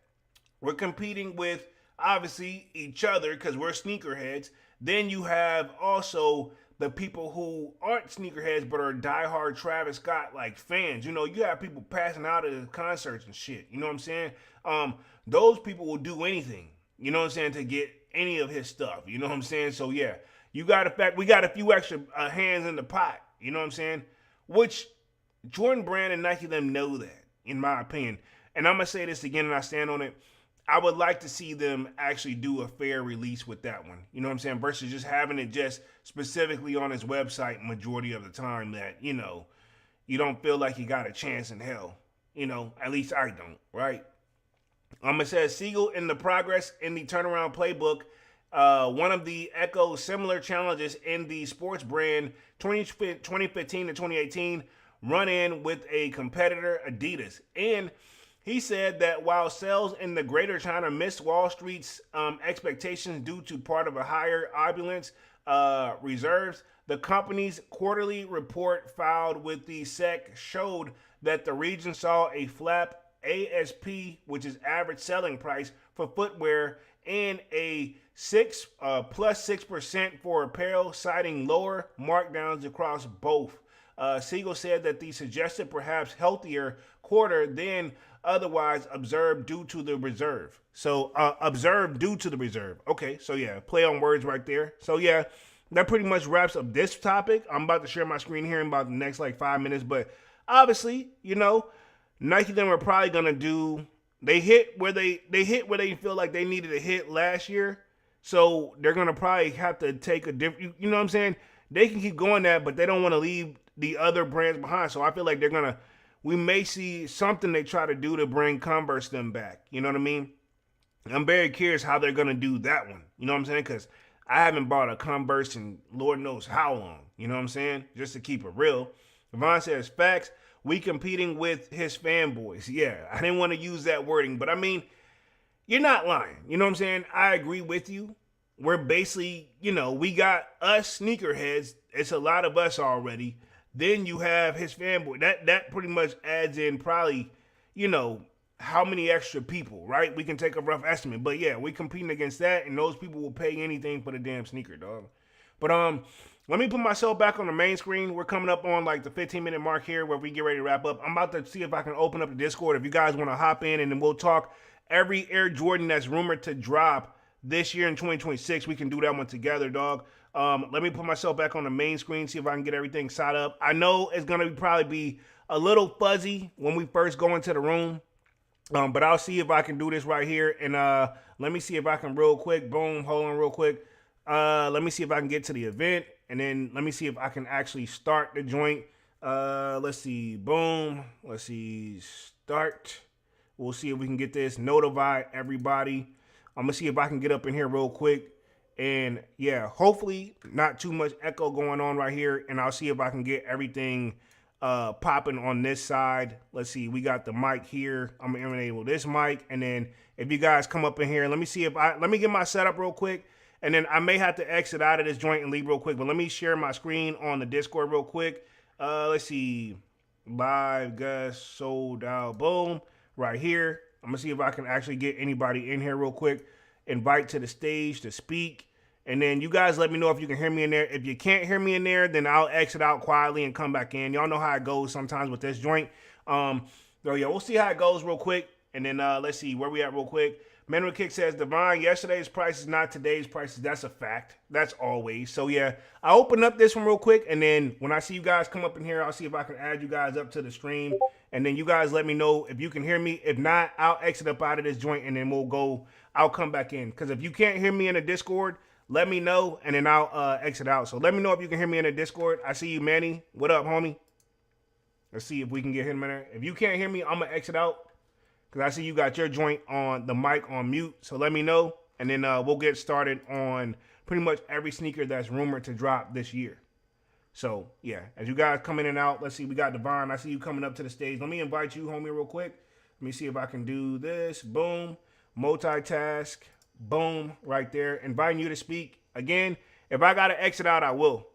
we're competing with, obviously, each other because we're sneakerheads. Then you have also the people who aren't sneakerheads but are diehard Travis Scott like fans. You know, you have people passing out at the concerts and shit. You know what I'm saying? Those people will do anything, you know what I'm saying, to get any of his stuff. You know what I'm saying? So yeah, we got a few extra hands in the pot. You know what I'm saying? Which Jordan Brand and Nike them know that, in my opinion. And I'm gonna say this again, and I stand on it. I would like to see them actually do a fair release with that one. You know what I'm saying? Versus just having it just specifically on his website majority of the time that, you know, you don't feel like you got a chance in hell. You know, at least I don't, right? It says Siegel in the progress in the turnaround playbook. One of the Echo similar challenges in the sports brand 2015 to 2018 run in with a competitor, Adidas. And he said that while sales in the Greater China missed Wall Street's expectations due to part of a higher opulence reserves, the company's quarterly report filed with the SEC showed that the region saw a flat ASP, which is average selling price for footwear, and a plus 6% for apparel, citing lower markdowns across both. Siegel said that the suggested perhaps healthier quarter than otherwise observed due to the reserve. So observed due to the reserve. Okay, so yeah, play on words right there. So yeah, that pretty much wraps up this topic. I'm about to share my screen here in about the next like 5 minutes, but obviously, you know, Nike them are probably gonna do. They hit where they feel like they needed to hit last year, so they're gonna probably have to take a different. You know what I'm saying? They can keep going that, but they don't want to leave the other brands behind. So I feel like we may see something they try to do to bring Converse them back. You know what I mean? I'm very curious how they're gonna do that one. You know what I'm saying? Because I haven't bought a Converse in Lord knows how long. You know what I'm saying? Just to keep it real. Yvonne says facts. We competing with his fanboys. Yeah, I didn't want to use that wording, but I mean, you're not lying. You know what I'm saying? I agree with you. We're basically, you know, we got us sneakerheads. It's a lot of us already. Then you have his fanboy. That pretty much adds in probably, you know, how many extra people, right? We can take a rough estimate. But yeah, we competing against that, and those people will pay anything for the damn sneaker, dog. But let me put myself back on the main screen. We're coming up on like the 15-minute mark here where we get ready to wrap up. I'm about to see if I can open up the Discord if you guys want to hop in, and then we'll talk every Air Jordan that's rumored to drop this year in 2026. We can do that one together, dog. Let me put myself back on the main screen, see if I can get everything set up. I know it's going to probably be a little fuzzy when we first go into the room, but I'll see if I can do this right here. And let me see if I can real quick. Boom, hold on real quick. Let me see if I can get to the event, and then let me see if I can actually start the joint. Let's see. Boom. Let's see. Start. We'll see if we can get this. Notify everybody. I'm going to see if I can get up in here real quick. And yeah, hopefully not too much echo going on right here. And I'll see if I can get everything popping on this side. Let's see. We got the mic here. I'm going to enable this mic. And then if you guys come up in here, let me see if let me get my setup real quick. And then I may have to exit out of this joint and leave real quick. But let me share my screen on the Discord real quick. Let's see. Live guest sold out. Boom. Right here. I'm going to see if I can actually get anybody in here real quick. Invite to the stage to speak. And then you guys let me know if you can hear me in there. If you can't hear me in there, then I'll exit out quietly and come back in. Y'all know how it goes sometimes with this joint. So yeah, we'll see how it goes real quick. And then let's see where we at real quick. Manuel Kick says, Divine, yesterday's price is not today's prices. That's a fact. That's always. So yeah, I open up this one real quick. And then when I see you guys come up in here, I'll see if I can add you guys up to the stream. And then you guys let me know if you can hear me. If not, I'll exit up out of this joint and then I'll come back in. Because if you can't hear me in the Discord, let me know, and then I'll exit out. So let me know if you can hear me in the Discord. I see you, Manny. What up, homie? Let's see if we can get him in there. If you can't hear me, I'm going to exit out because I see you got your joint on the mic on mute. So let me know, and then we'll get started on pretty much every sneaker that's rumored to drop this year. So, yeah, as you guys come in and out, let's see. We got Devon. I see you coming up to the stage. Let me invite you, homie, real quick. Let me see if I can do this. Boom. Multitask. Boom, right there. Inviting you to speak. Again, if I got to exit out, I will.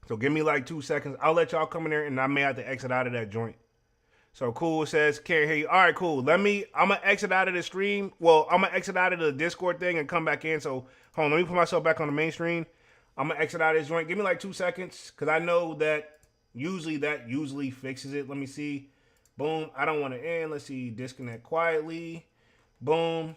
So give me like 2 seconds. I'll let y'all come in there, and I may have to exit out of that joint. So cool says, can't hear you. All right, cool. I'm going to exit out of the stream. Well, I'm going to exit out of the Discord thing and come back in. So hold on, let me put myself back on the main screen. I'm going to exit out of this joint. Give me like 2 seconds because I know that usually fixes it. Let me see. Boom. I don't want to end. Let's see. Disconnect quietly. Boom.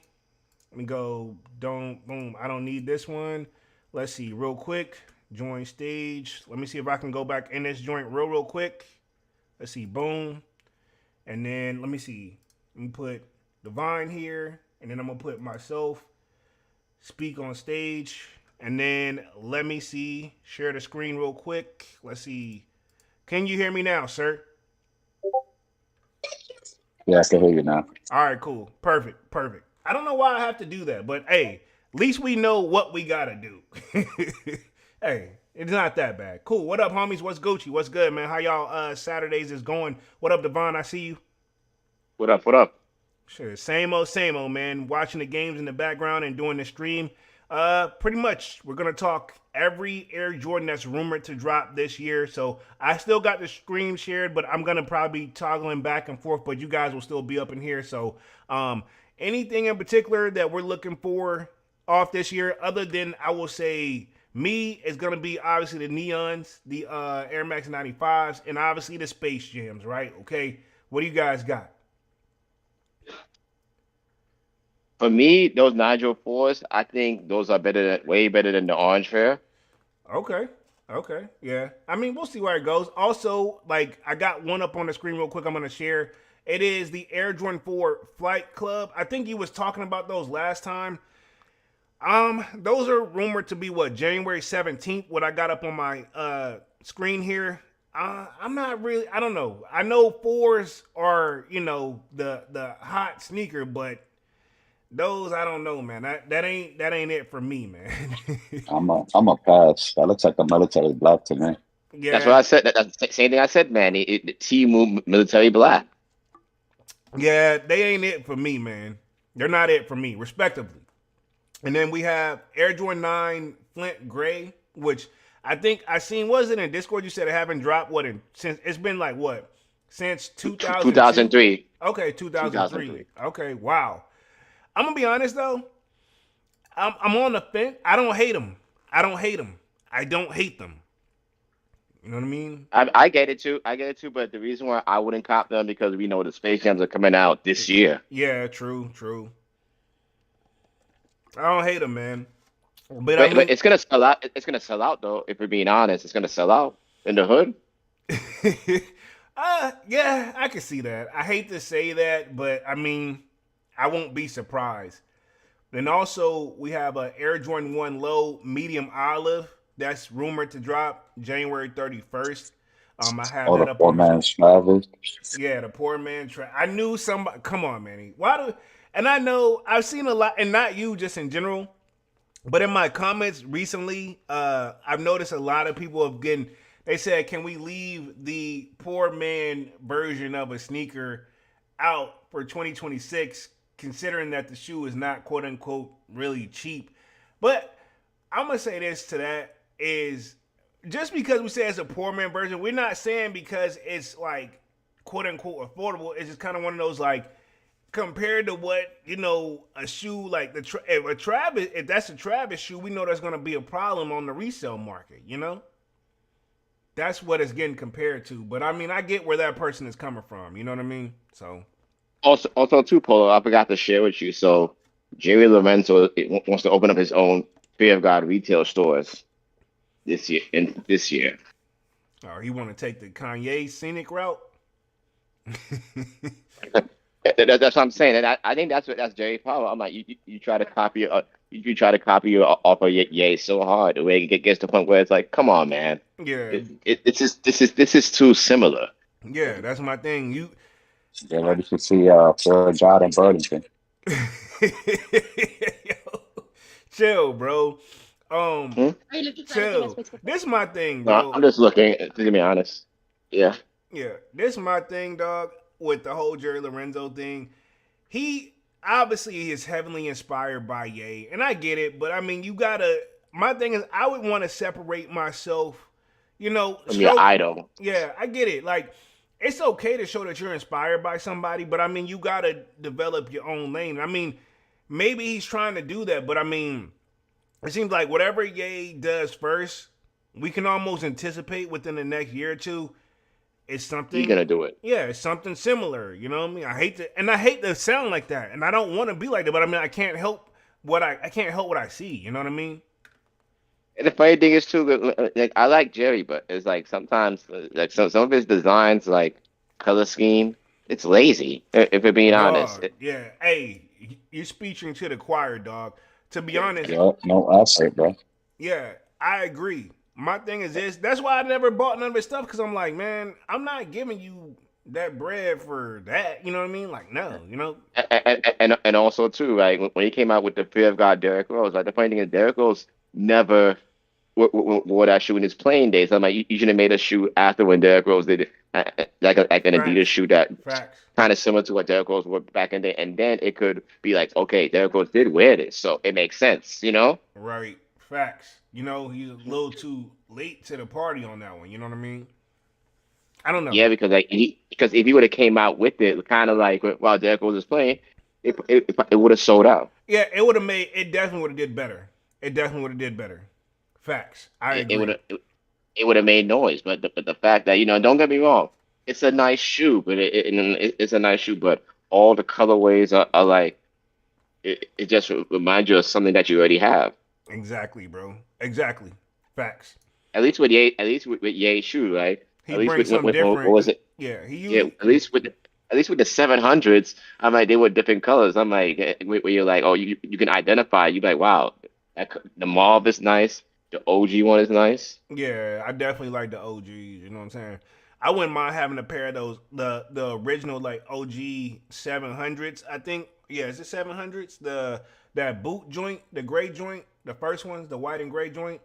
Let me go, boom, I don't need this one. Let's see, real quick, join stage. Let me see if I can go back in this joint real quick. Let's see, boom. And then, let me see, let me put Divine here, and then I'm going to put myself, speak on stage. And then, let me see, share the screen real quick. Let's see, can you hear me now, sir? Yeah, I can hear you now. All right, cool, perfect. I don't know why I have to do that, but hey, at least we know what we gotta do. Hey, it's not that bad. Cool. What up, homies? What's Gucci? What's good, man? How y'all Saturdays is going? What up, Devon? I see you. What up? Sure. Same old, man. Watching the games in the background and doing the stream. Pretty much, we're gonna talk every Air Jordan that's rumored to drop this year. So I still got the screen shared, but I'm gonna probably be toggling back and forth. But you guys will still be up in here. So anything in particular that we're looking for off this year, other than I will say me, is going to be obviously the Neons, the Air Max 95s, and obviously the Space Jams, right? Okay, what do you guys got? For me, those Nigel 4s, I think those are way better than the Orange Fair. Okay, yeah. I mean, we'll see where it goes. Also, like, I got one up on the screen real quick I'm going to share. It is the Air Jordan 4 Flight Club. I think you was talking about those last time. Those are rumored to be January 17th, what I got up on my screen here. I'm not really, I don't know. I know 4s are, the hot sneaker, but those I don't know, man. That ain't it for me, man. I'm a pass. That looks like a military black to me. Yeah. That's what I said. That's the same thing I said, man. The Team Military Black. Yeah, they ain't it for me, man. They're not it for me, respectively. And then we have Air Jordan 9 Flint Gray, which I think I seen, was it in Discord? You said it haven't dropped, since it's been like what? Since 2003. Okay, 2003. Okay, wow. I'm going to be honest, though. I'm on the fence. I don't hate them. I don't hate them. You know what I mean? I get it too. But the reason why I wouldn't cop them because we know the Space Jams are coming out this year. Yeah, true. I don't hate them, man. But it's gonna sell out. It's gonna sell out though. If we're being honest, it's gonna sell out in the hood. Yeah, I can see that. I hate to say that, but I mean, I won't be surprised. Then also we have a Air Jordan 1 Low Medium Olive. That's rumored to drop January 31st. I have that up on Travis. Yeah, the poor man Travis. I knew somebody. Come on, Manny. And I know I've seen a lot, and not you, just in general, but in my comments recently, I've noticed a lot of people they said, can we leave the poor man version of a sneaker out for 2026, considering that the shoe is not quote unquote really cheap. But I'm gonna say this to that is just because we say it's a poor man version, we're not saying because it's like quote unquote affordable. It's just kind of one of those like compared to what a shoe like if that's a Travis shoe, we know there's gonna be a problem on the resale market. That's what it's getting compared to. But I mean, I get where that person is coming from. You know what I mean? So Also, too, Polo, I forgot to share with you. So, Jerry Lorenzo wants to open up his own Fear of God retail stores this year. he want to take the Kanye scenic route. That's what I'm saying, and I think that's Jerry Power. I'm like, you try to copy you try to copy off of Ye so hard, the way it gets to the point where it's like, come on, man. Yeah, it's just this is too similar. Yeah, that's my thing. Get ready to see Fear of God and Burlington. Chill, bro. Chill. This is my thing, bro. No, I'm just looking, to be honest. Yeah. Yeah, this is my thing, dog, with the whole Jerry Lorenzo thing. He obviously is heavily inspired by Ye, and I get it, but I mean, my thing is, I would want to separate myself, From your idol. Yeah, I get it. Like, it's okay to show that you're inspired by somebody, but I mean, you got to develop your own lane. I mean, maybe he's trying to do that, but I mean, it seems like whatever Ye does first, we can almost anticipate within the next year or two, it's something. He's gonna do it. Yeah, it's something similar. You know what I mean? I hate to sound like that, and I don't want to be like that, but I mean, I can't help what I see. You know what I mean? And the funny thing is too, like I like Jerry, but it's like sometimes like some of his designs, like color scheme, it's lazy. If we're being honest. Yeah. Hey, you're speaking to the choir, dog. To be honest. Yeah, no effort, bro. Yeah, I agree. My thing is this. That's why I never bought none of his stuff, because I'm like, man, I'm not giving you that bread for that. You know what I mean? Like, no, And also too, like when he came out with the Fear of God Derrick Rose, like the funny thing is Derrick Rose never wore that shoe in his playing days. I'm like, you should have made a shoe after when Derrick Rose did it, like an Adidas shoe that kind of similar to what Derrick Rose wore back in the day, and then it could be like, okay, Derrick Rose did wear this, so it makes sense, Right. Facts. He's a little too late to the party on that one. You know what I mean? I don't know. Yeah, because if he would have came out with it, kind of like while Derrick Rose was playing, it would have sold out. Yeah, it definitely would have did better. It definitely would have did better. Facts. I agree. It would have made noise, but the fact that don't get me wrong, it's a nice shoe, but it's a nice shoe, but all the colorways are like it just reminds you of something that you already have. Exactly, bro. Exactly. Facts. At least with Ye's shoe, right? He brings something different. What was it? Yeah, at least with the 700s, I'm like, they were different colors. I'm like, where you're like, oh, you can identify. You're like, wow, the mauve is nice. The OG one is nice. Yeah, I definitely like the OGs. You know what I'm saying? I wouldn't mind having a pair of those, the original like OG 700s. I think, yeah, is it 700s? That boot joint, the gray joint, the first ones, the white and gray joint.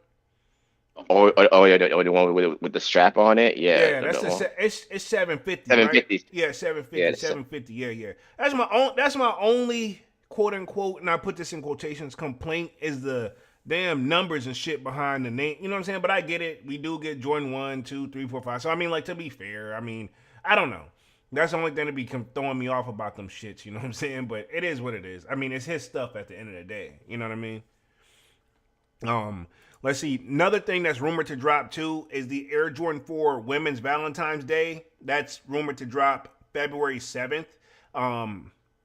Oh yeah, the one with the strap on it. Yeah, that's it's 750. 750. Right? Yeah, 750. Yeah, 750. Yeah. That's my only quote unquote, and I put this in quotations, complaint is the damn numbers and shit behind the name. You know what I'm saying? But I get it. We do get Jordan 1, 2, 3, 4, 5. So I mean, like, to be fair, I mean, I don't know. That's the only thing to be throwing me off about them shits. You know what I'm saying? But it is what it is. I mean, it's his stuff at the end of the day. You know what I mean? Let's see. Another thing that's rumored to drop too is the Air Jordan 4 Women's Valentine's Day. That's rumored to drop February 7th.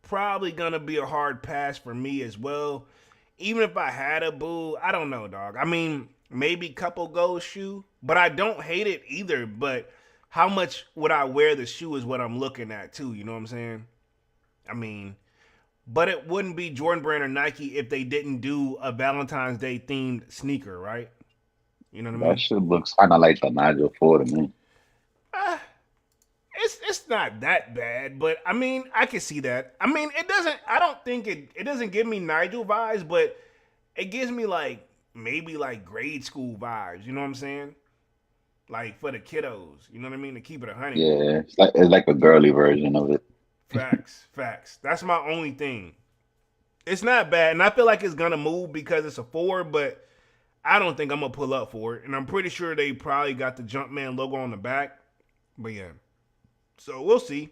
Probably gonna be a hard pass for me as well. Even if I had a boo, I don't know, dog. I mean, maybe couple goes shoe, but I don't hate it either. But how much would I wear the shoe is what I'm looking at too. You know what I'm saying? I mean, but it wouldn't be Jordan Brand or Nike if they didn't do a Valentine's Day themed sneaker, right? You know what I mean? That shit looks kind of like the Nigel 4 to me. It's not that bad, but I mean, I can see that. I mean, I don't think it doesn't give me Nigel vibes, but it gives me like maybe like grade school vibes. You know what I'm saying? Like for the kiddos. You know what I mean? To keep it 100. Yeah, it's like a girly version of it. Facts. That's my only thing. It's not bad, and I feel like it's gonna move because it's a 4, but I don't think I'm gonna pull up for it, and I'm pretty sure they probably got the Jumpman logo on the back. But yeah, so we'll see.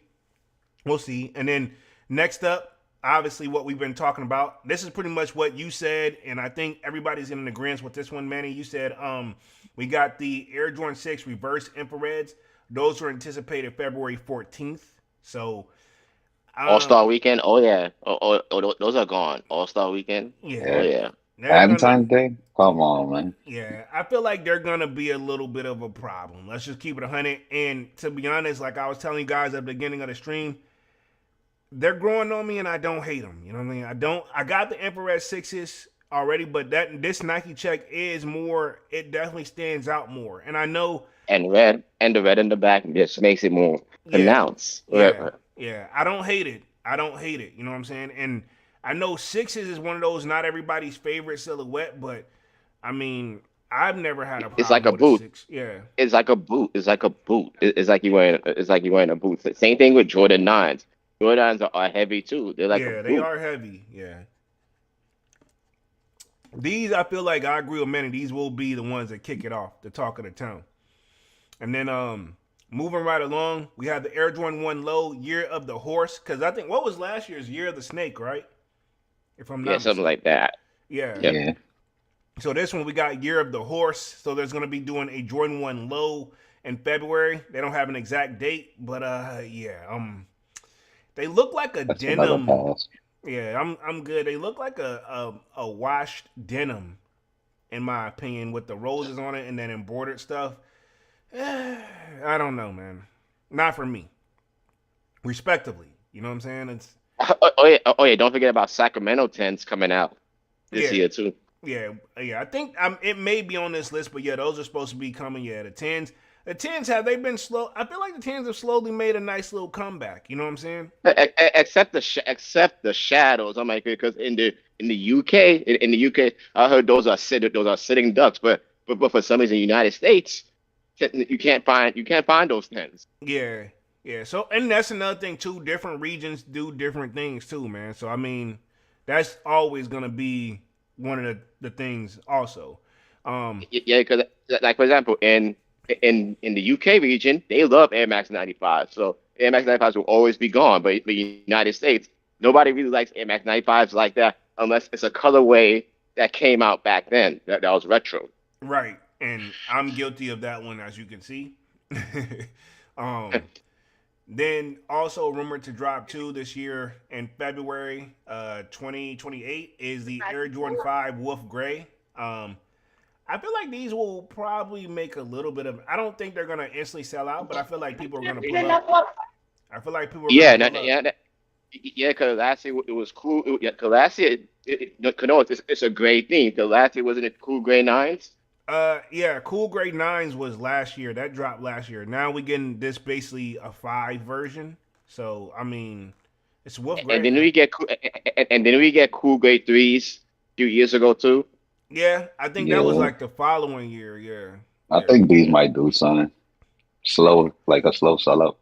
We'll see. And then next up, obviously, what we've been talking about. This is pretty much what you said, and I think everybody's in agreement with this one, Manny. You said we got the Air Jordan 6 reverse infrareds. Those were anticipated February 14th. So All-Star Weekend. Oh yeah. Those are gone. All-Star Weekend. Yeah. Oh yeah. Valentine's Day? Come on, man. Yeah, I feel like they're gonna be a little bit of a problem. Let's just keep it 100. And to be honest, like I was telling you guys at the beginning of the stream, they're growing on me, and I don't hate them. You know what I mean? I got the infrared sixes already, but this Nike check is more. It definitely stands out more. And I know. And the red in the back just makes it more pronounced. Yeah. I don't hate it. You know what I'm saying? And I know sixes is one of those not everybody's favorite silhouette, but I mean, I've never had a problem. It's like a with boot. Six. Yeah. It's like a boot. It's like you wearing a boot. Same thing with Jordan 9s. Jordans are heavy too. They're like a boot. They are heavy. Yeah. These, I feel like I agree with many. These will be the ones that kick it off, the talk of the town. And then moving right along, we have the Air Jordan 1 Low, Year of the Horse. Because I think, what was last year's Year of the Snake, right? If I'm not something like that. Yeah. So this one, we got Year of the Horse. So there's going to be doing a Jordan 1 Low in February. They don't have an exact date, but they look like a denim. Yeah, I'm good. They look like a washed denim, in my opinion, with the roses on it and then embroidered stuff. I don't know, man. Not for me. Respectively, you know what I'm saying? It's Oh yeah! Don't forget about Sacramento 10s coming out this year too. Yeah. I think it may be on this list, but yeah, those are supposed to be coming. Yeah, the 10s. The 10s, have they been slow? I feel like the 10s have slowly made a nice little comeback. You know what I'm saying? Except the shadows. I'm like, because in the UK, I heard those are sitting ducks, but for some reason, in the United States, you can't find those 10s. Yeah. So, and that's another thing too. Different regions do different things too, man. So I mean, that's always gonna be one of the things also. Yeah, because like for example, in the UK region, they love Air Max 95. So Air Max 95s will always be gone. But in the United States, nobody really likes Air Max 95s like that unless it's a colorway that came out back then that was retro. Right. And I'm guilty of that one, as you can see. Then also rumored to drop too this year in February 2028 is the Air Jordan 5 Wolf Gray. I feel like these will probably make a little bit of. I don't think they're gonna instantly sell out, but I feel like people are gonna pull up. I feel like people. Because last year it was cool. Because last year, it's a great thing. Because last year wasn't it Cool Gray 9s? Cool Gray 9s was last year. That dropped last year. Now we getting this basically a 5 version. So I mean, it's Wolf Gray. And then we get Cool Gray 3s a few years ago too. Yeah, I think that was like the following year. Yeah. I think these might do something slow, like a slow sellout.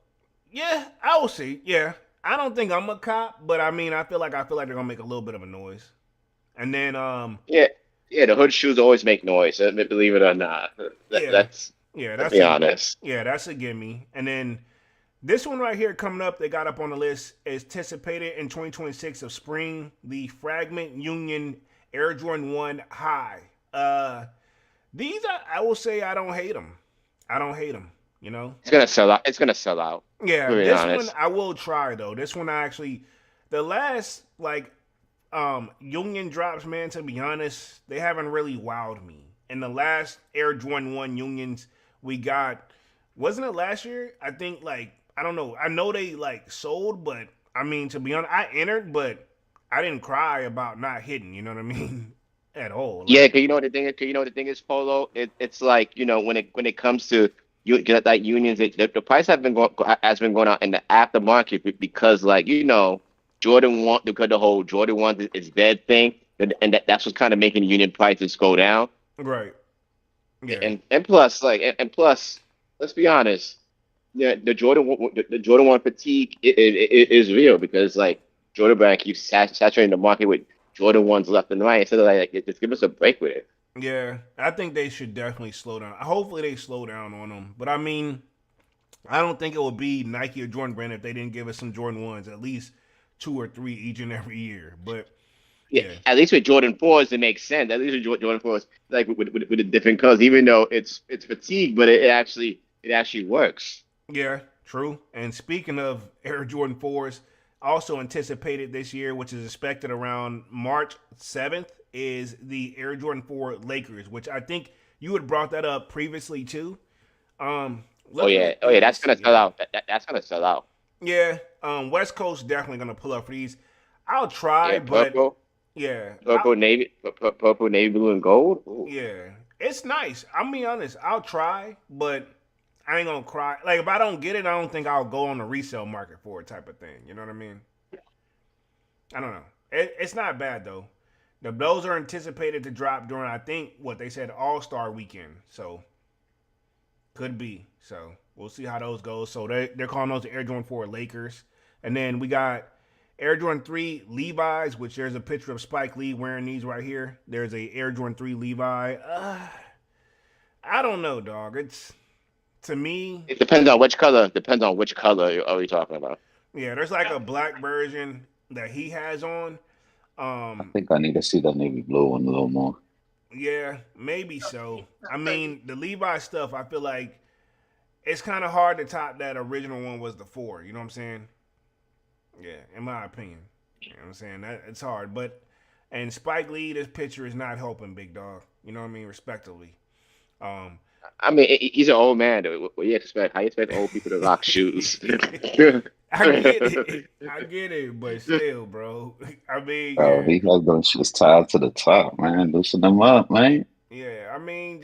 Yeah, I will see. Yeah, I don't think I'm a cop, but I mean, I feel like they're gonna make a little bit of a noise. And then the hood shoes always make noise, believe it or not. Let's be honest. Yeah, that's a gimme. And then this one right here coming up, they got up on the list, is anticipated in 2026 of spring, the Fragment Union Air Jordan 1 High. These I will say I don't hate them. You know, it's gonna sell out. Yeah, this one I will try though. This one the last Union drops, man. To be honest, they haven't really wowed me. And the last Air Jordan 1 Unions we got, wasn't it last year? I think I don't know. I know they sold, but I mean to be honest, I entered, but I didn't cry about not hitting, you know what I mean? At all. Yeah, because you know the thing is, Polo. It's like, when it comes to unions, the price has been going out in the aftermarket because Jordan 1, because the whole Jordan 1 is dead thing, and that's what's kind of making union prices go down. Right. Yeah. And plus, let's be honest, the Jordan 1 fatigue is real because Jordan Brand keeps saturating the market with Jordan 1s left and right. Instead of just give us a break with it. Yeah, I think they should definitely slow down. Hopefully, they slow down on them. But I mean, I don't think it would be Nike or Jordan Brand if they didn't give us some Jordan ones, at least 2 or 3 each and every year. But Yeah, yeah, at least with Jordan 4s, it makes sense. At least with Jordan 4s, like with the different colors, even though it's fatigue, but it actually works. yeah, true. And speaking of Air Jordan 4s, also anticipated this year, which is expected around March 7th, is the Air Jordan 4 Lakers, which I think you had brought that up previously too. Oh Looking yeah, at oh yeah, that's these, gonna sell yeah, out. That's gonna sell out. yeah. West Coast definitely gonna pull up for these. I'll try, Yeah, but yeah, purple, navy blue, and gold. Ooh. yeah, it's nice. I'm be honest. I'll try, but I ain't gonna cry. Like if I don't get it, I don't think I'll go on the resale market for it, type of thing. You know what I mean? I don't know. It's not bad though. Those are anticipated to drop during I think what they said All Star Weekend. So could be. So we'll see how those go. So they're calling those the Air Jordan 4 Lakers, and then we got Air Jordan 3 Levi's, which there's a picture of Spike Lee wearing these right here. There's a Air Jordan 3 Levi. I don't know, dog. It's to me, It depends on which color. Depends on which color are we talking about. yeah. There's like a black version that he has on. I Um, think I need to see the navy blue one a little more. yeah, maybe so. I mean, the Levi stuff. I feel like it's kind of hard to top that original one was the 4. You know what I'm saying? Yeah, in my opinion. You know what I'm saying? That it's hard, but and Spike Lee, this picture is not helping Big Dog. You know what I mean? Respectively. Um, I mean, he's an old man. Though. What do you expect? How you expect old people to rock shoes? I get it. I get it, but still, bro. I mean, Bro, yeah. he has those shits tied to the top, man. Loosen them up, man. Yeah, I mean,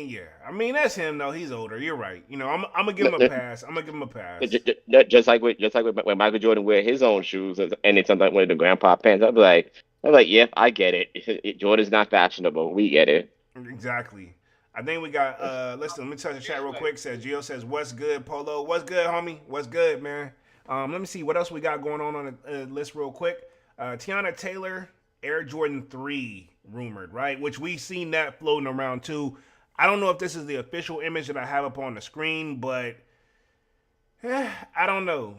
yeah. I mean, that's him though. He's older. You're right. You know, I'm gonna give him a pass. I'm gonna give him a pass. Just like when Michael Jordan wear his own shoes, and it's something like one of the grandpa pants. I'm like, yep, I get it. Jordan's not fashionable. We get it. Exactly. I think we got. Listen, let me touch the chat real quick. Says Gio says, "What's good, Polo? What's good, homie? What's good, man?" Let me see what else we got going on the list real quick. Tiana Taylor, Air Jordan 3 rumored, right? Which we seen that floating around too. I don't know if this is the official image that I have up on the screen, but I don't know.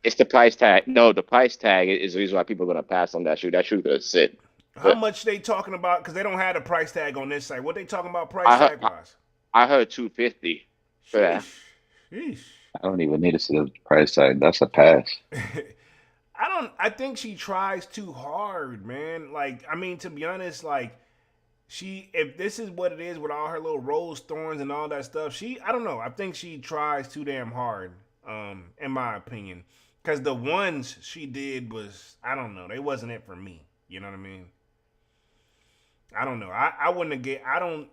It's the price tag. No, the price tag is the reason why people are gonna pass on that shoe. That shoe's gonna sit. How But much they talking about? Because they don't have a price tag on this site. What they talking about price I heard, tag wise? I heard 250 for that. Sheesh. Sheesh. I don't even need to see the price tag. That's a pass. I think she tries too hard, man. Like, I mean, to be honest, like if this is what it is with all her little rose thorns and all that stuff, I don't know. I think she tries too damn hard, in my opinion. Cause the ones she did was, I don't know, they wasn't it for me. You know what I mean? I don't know. I wouldn't have get. I don't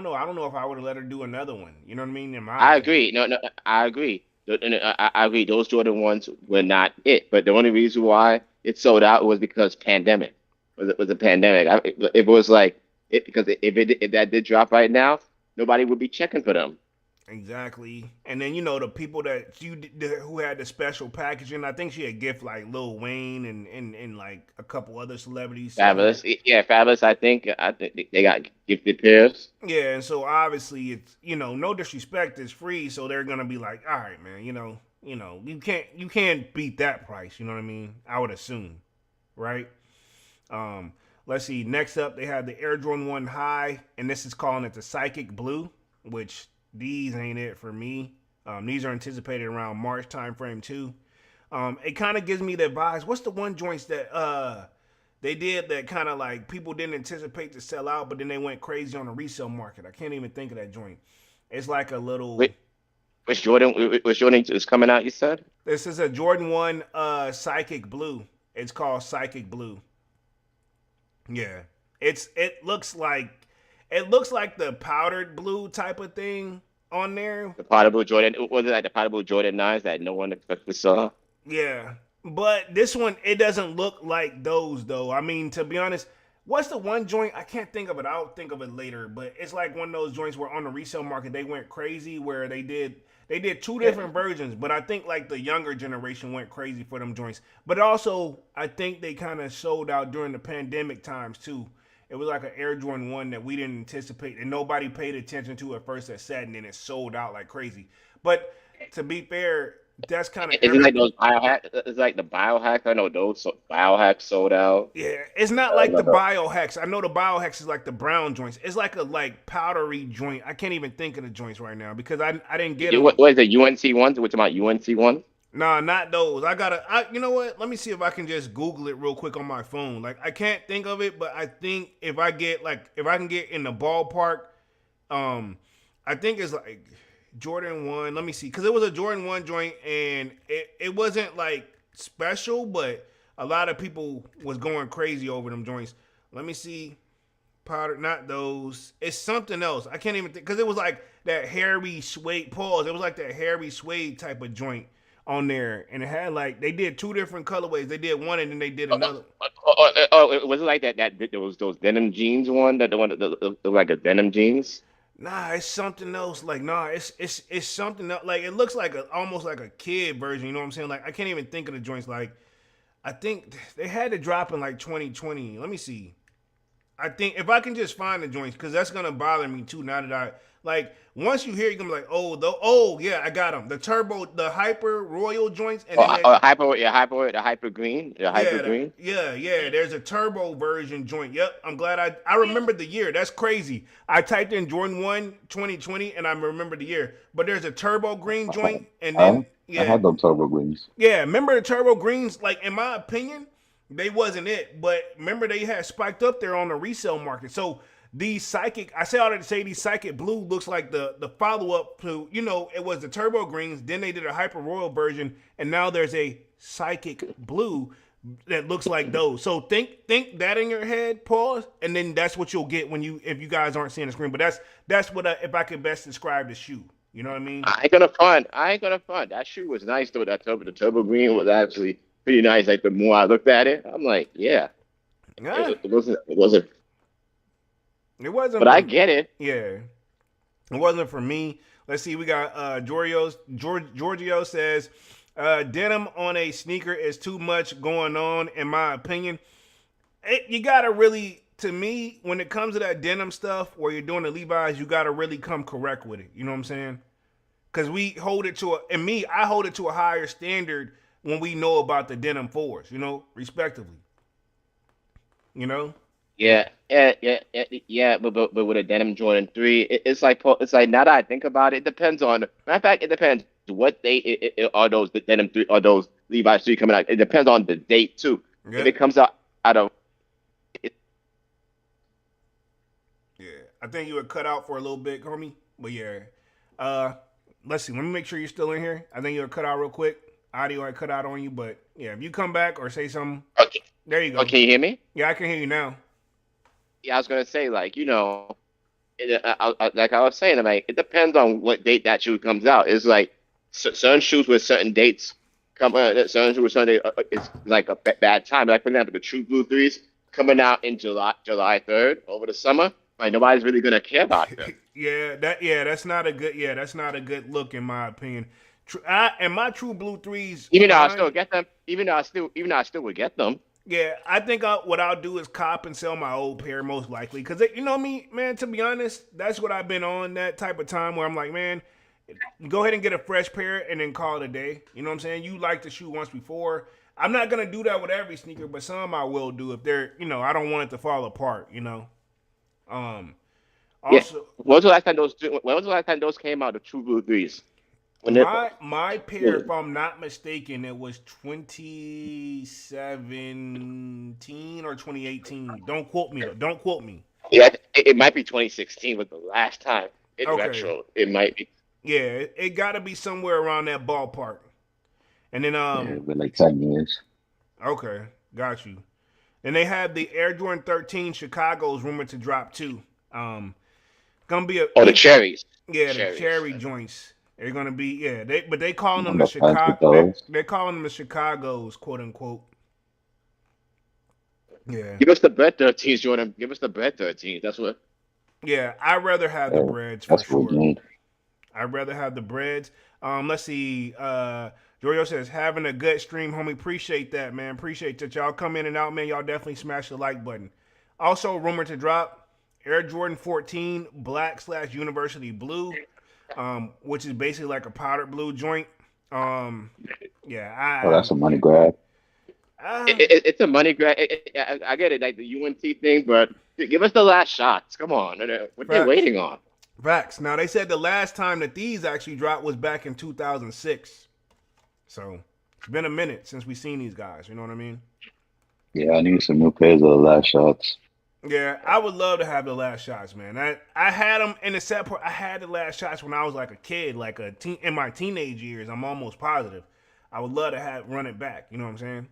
know. I don't know if I would have let her do another one. You know what I mean? In my I opinion. agree. No, I agree. I agree. Those Jordan ones were not it. But the only reason why it sold out was because pandemic. Was a pandemic. It was like it because if that did drop right now, nobody would be checking for them. Exactly. And then the people that who had the special packaging. I think she had gift like Lil Wayne and like a couple other celebrities. So Fabulous. Yeah, Fabulous. I think they got gifted pairs. yeah, and so obviously it's no disrespect, it's free, so they're gonna be like, all right, man, you can't beat that price. You know what I mean? I would assume, right? Um, let's see. Next up, they have the Air Jordan 1 High, and this is calling it the Psychic Blue, which these ain't it for me. These are anticipated around March timeframe too. It kind of gives me the vibes. What's the one joints that they did that kind of like people didn't anticipate to sell out, but then they went crazy on the resale market? I can't even think of that joint. It's like a little. Wait, which Jordan is coming out? You said. This is a Jordan 1 Psychic Blue. It's called Psychic Blue. Yeah. It looks like the powdered blue type of thing on there. The potable Jordan was it like the potable Jordan 9s that no one expected saw? Yeah. But this one, it doesn't look like those though. I mean, to be honest, what's the one joint? I can't think of it. I'll think of it later. But it's like one of those joints where on the resale market they went crazy, where they did two different versions. But I think like the younger generation went crazy for them joints. But also, I think they kind of sold out during the pandemic times too. it was like an Air Jordan 1 that we didn't anticipate and nobody paid attention to at first at set, and then it sold out like crazy. But to be fair, that's kind of Is it like those biohacks? It's like the biohacks. I know those biohacks sold out. yeah, it's not like the biohacks. I know the biohacks is like the brown joints. It's like a like powdery joint. I can't even think of the joints right now because I didn't get them. What is it? UNC ones? Which about UNC ones? Nah, not those. You know what? Let me see if I can just Google it real quick on my phone. Like I can't think of it, but I think if I can get in the ballpark, I think it's like Jordan 1. Let me see, because it was a Jordan 1 joint, and it wasn't like special, but a lot of people was going crazy over them joints. Let me see. Powder, not those. It's something else. I can't even think, because it was like that hairy suede. Pause. It was like that hairy suede type of joint on there, and it had like they did two different colorways. They did one, and then they did another. Was it like that? There was those denim jeans one. That the one that like a denim jeans. Nah, it's something else. Like, nah, it's something else. Like, it looks like almost like a kid version. You know what I'm saying? Like, I can't even think of the joints. Like, I think they had to drop in like 2020. Let me see. I think if I can just find the joints, because that's gonna bother me too. Now that I like, once you hear, it, you're gonna be like, oh yeah, I got them. The Hyper Royal joints, and the hyper green, green. Yeah. There's a turbo version joint. Yep, I'm glad I remembered the year. That's crazy. I typed in Jordan 1 2020, and I remembered the year. But there's a turbo green joint, and then I had those turbo greens. Yeah, remember the turbo greens? Like, in my opinion, they wasn't it, but remember they had spiked up there on the resale market. So these Psychic, I say all that to say these Psychic Blue looks like the follow-up to, it was the Turbo Greens, then they did a Hyper Royal version, and now there's a Psychic Blue that looks like those. So think that in your head, pause, and then that's what you'll get if you guys aren't seeing the screen. But that's what if I could best describe the shoe. You know what I mean? I ain't gonna front. That shoe was nice though. The Turbo Green was actually pretty nice. Like the more I looked at it, I'm like, yeah. It wasn't. But I get it. Yeah. It wasn't for me. Let's see. We got Giorgio says, denim on a sneaker is too much going on, in my opinion. You got to really, to me, when it comes to that denim stuff where you're doing the Levi's, you got to really come correct with it. You know what I'm saying? Because we hold it I hold it to a higher standard when we know about the denim 4s, respectively. Yeah, but with a denim Jordan 3, it's like now that I think about it, it depends on. Matter of fact, it depends what date are those denim 3 or those Levi's 3 coming out. It depends on the date too. Yeah. If it comes out of. Yeah, I think you were cut out for a little bit, homie. But yeah, let's see. Let me make sure you're still in here. I think you were cut out real quick. Audio I cut out on you, but yeah, if you come back or say something. Okay. There you go. Oh, can you hear me? Yeah, I can hear you now. Yeah, I was gonna say, like, like I was saying, like, it depends on what date that shoe comes out. It's like certain shoes with certain dates certain shoes with certain dates, it's like a bad time. Like, for example, the True Blue 3s coming out in July 3rd over the summer. Like, nobody's really gonna care about them. That's not a good look in my opinion. And my True Blue 3s, even though I still get them, even though I still would get them. Yeah, I think what I'll do is cop and sell my old pair most likely. Because, you know me, man, to be honest, that's what I've been on, that type of time where I'm like, man, go ahead and get a fresh pair and then call it a day. You know what I'm saying? You like the shoe once before. I'm not going to do that with every sneaker, but some I will do if they're, I don't want it to fall apart, Also, when was the last time those came out, the True Blue 3s? My pair, if I'm not mistaken, it was 2017 or 2018. Don't quote me. Yeah, it might be 2016 was the last time retro. It might be. Yeah, it got to be somewhere around that ballpark. And then like 10 years. Okay, got you. And they have the Air Jordan 13 Chicago's rumored to drop too. Gonna be the cherries. Yeah, the cherry joints. They're gonna be they calling them the Chicago. They're calling them the Chicago's, quote unquote. Yeah. Give us the bread 13s, Jordan. Give us the bread 13s. That's what. Yeah, I'd rather have the breads for sure. I'd rather have the breads. Let's see. Giorgio says, having a good stream, homie. Appreciate that, man. Appreciate that. Y'all come in and out, man. Y'all definitely smash the like button. Also rumored to drop Air Jordan 14 black / University blue, which is basically like a powdered blue joint. Oh, that's a money grab. It's a money grab. I get it, like the UNC thing, but give us the last shots. Come on, what they waiting on? Facts. Now they said the last time that these actually dropped was back in 2006. So it's been a minute since we've seen these guys. You know what I mean? Yeah, I need some new pairs of the last shots. Yeah, I would love to have the last shots, man. I had them in the set part. I had the last shots when I was like a kid, like in my teenage years. I'm almost positive. I would love to run it back. You know what I'm saying?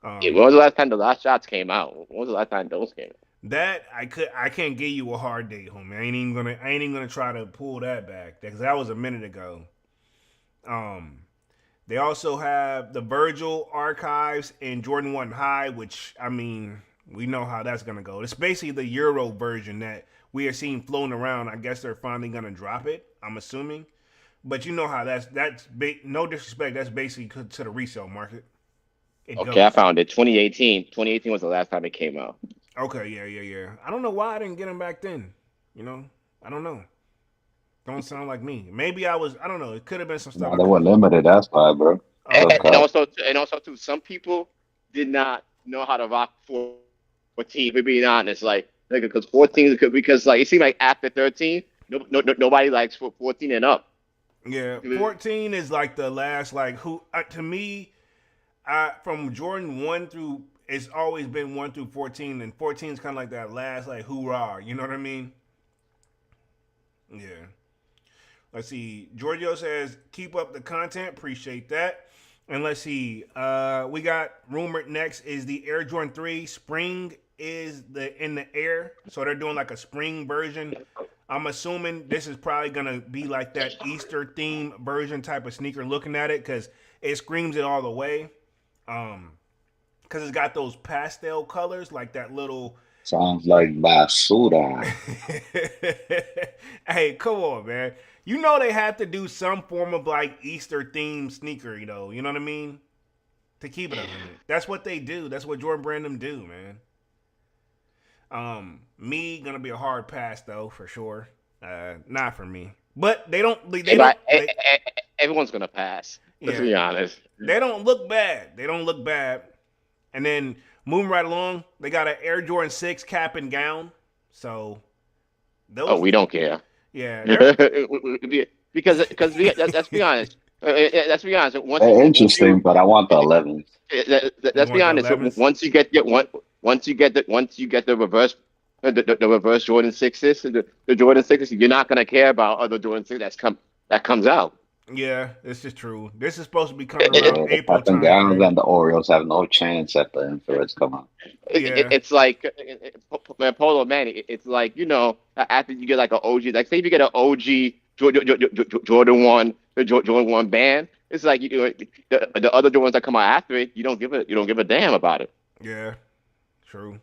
Yeah, when was the last time the last shots came out? When was the last time those came out? That I can't give you a hard date, homie. I ain't even gonna try to pull that back because that was a minute ago. They also have the Virgil archives and Jordan 1 High, which I mean we know how that's gonna go. It's basically the Euro version that we are seeing floating around. I guess they're finally gonna drop it. I'm assuming, but you know how that's no disrespect. That's basically to the resale market. I found it. 2018. 2018 was the last time it came out. Okay, yeah. I don't know why I didn't get them back then. You know, I don't know. Don't sound like me. Maybe I don't know. It could have been some stuff. No, they were limited. That's why, bro. And also too, some people did not know how to rock 14. For being honest, because 14 because it seemed like after 13, nobody likes 14 and up. Yeah, 14 is like the last to me. From Jordan 1 through, it's always been 1 through 14, and 14 is kind of like that last hoorah. You know what I mean? Yeah. Let's see. Giorgio says, keep up the content. Appreciate that. And let's see. We got rumored next is the Air Jordan 3. Spring is in the air. So they're doing like a spring version. I'm assuming this is probably going to be like that Easter theme version type of sneaker looking at it because it screams it all the way. Because it's got those pastel colors like that little. Sounds like basura. Hey, come on, man. You know they have to do some form of like Easter themed sneaker, you know what I mean? To keep it up. That's what they do. That's what Jordan Brand them do, man. Me gonna be a hard pass though, for sure. Not for me. But everyone's gonna pass. Let's be honest. They don't look bad. And then moving right along, they got an Air Jordan 6 cap and gown. So we don't care. Yeah. because let's be honest. Let's be honest. They're interesting, but I want the 11s. Let's be honest. Once you get the reverse Jordan 6s, the Jordan 6s, you're not gonna care about other Jordan 6 that comes out. Yeah, this is true. This is supposed to be coming around April time. Gowns and the Orioles have no chance at the infrareds come out. It's like, Polo, man, it's like, after you get like an OG, like say if you get an OG Jordan 1, the Jordan 1 band, it's like the other Jordans that come out after it, you don't give a damn about it. Yeah, true.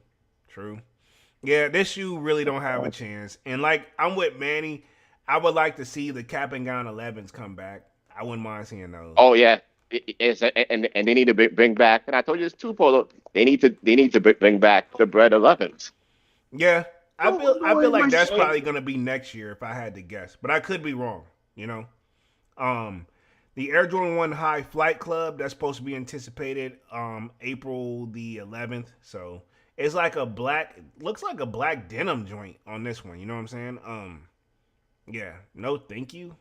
Yeah, this shoe really don't have a chance. And I'm with Manny. I would like to see the cap and gown 11s come back. I wouldn't mind seeing those. Oh yeah, and they need to bring back. And I told you this too, Polo. They need to bring back the bread 11s. Yeah, I feel like that's probably gonna be next year if I had to guess, but I could be wrong. The Air Jordan 1 High Flight Club that's supposed to be anticipated April the 11th. So it's like looks like a black denim joint on this one. You know what I'm saying? Yeah, no thank you.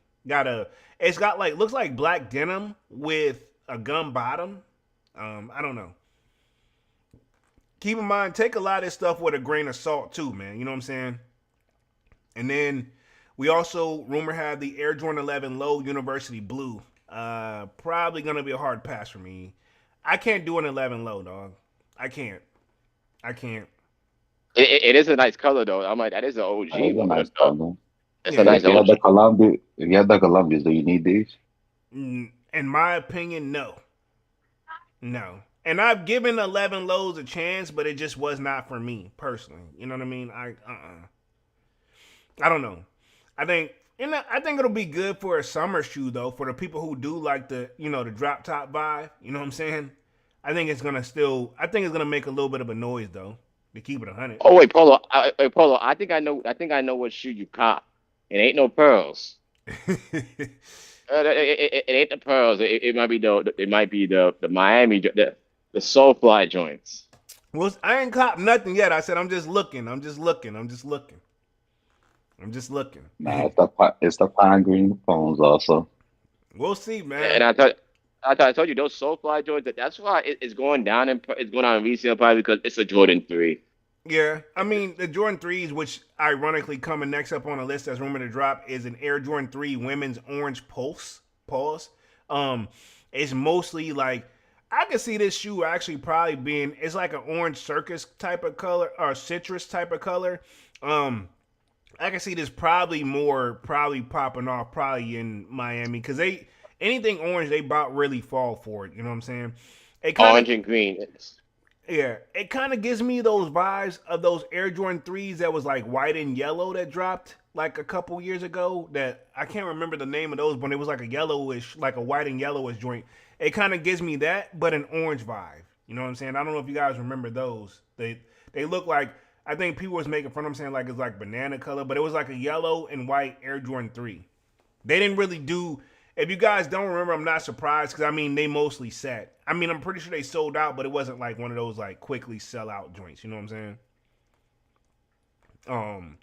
It's got looks like black denim with a gum bottom. I don't know. Keep in mind, take a lot of this stuff with a grain of salt too, man. You know what I'm saying? And then we also rumor have the Air Jordan 11 Low University Blue. Probably gonna be a hard pass for me. I can't do an 11 Low, dog. I can't. It is a nice color though. I'm like, that is an OG. It's a nice color. It's a nice if you have the Columbias, do you need these? In my opinion, no. And I've given 11 Lows a chance, but it just was not for me personally. You know what I mean? I don't know. I think it'll be good for a summer shoe though, for the people who do like the the drop top vibe. You know what I'm saying? I think it's gonna make a little bit of a noise though. To keep it 100. Oh wait, Polo. Wait, Polo. I think I know. I think I know what shoe you cop. It ain't no pearls. It ain't the pearls. It might be the. It might be the Miami the Soulfly joints. Well, I ain't caught nothing yet. I said I'm just looking. I'm just looking. I'm just looking. I'm just looking. Nah, it's the pine green phones also. We'll see, man. And I told you those Soulfly joints. That's why it's going down and it's going down in resale probably because it's a Jordan 3. Yeah, I mean the Jordan 3s, which ironically coming next up on the list that's rumored to drop, is an Air Jordan 3 Women's Orange Pulse. It's mostly like I could see this shoe actually probably being it's like an orange circus type of color or citrus type of color. I can see this probably popping off probably in Miami because they anything orange they about really fall for it. You know what I'm saying? It kind Orange of and green. yeah, it kind of gives me those vibes of those Air Jordan 3s that was like white and yellow that dropped like a couple years ago. That I can't remember the name of those, but it was like a yellowish, like a white and yellowish joint. It kind of gives me that, but an orange vibe. You know what I'm saying? I don't know if you guys remember those. They look like I think people was making fun of them saying like it's like banana color, but it was like a yellow and white Air Jordan 3. They didn't really do. If you guys don't remember, I'm not surprised because I mean they mostly set. I mean I'm pretty sure they sold out, but it wasn't like one of those like quickly sell out joints. You know what I'm saying?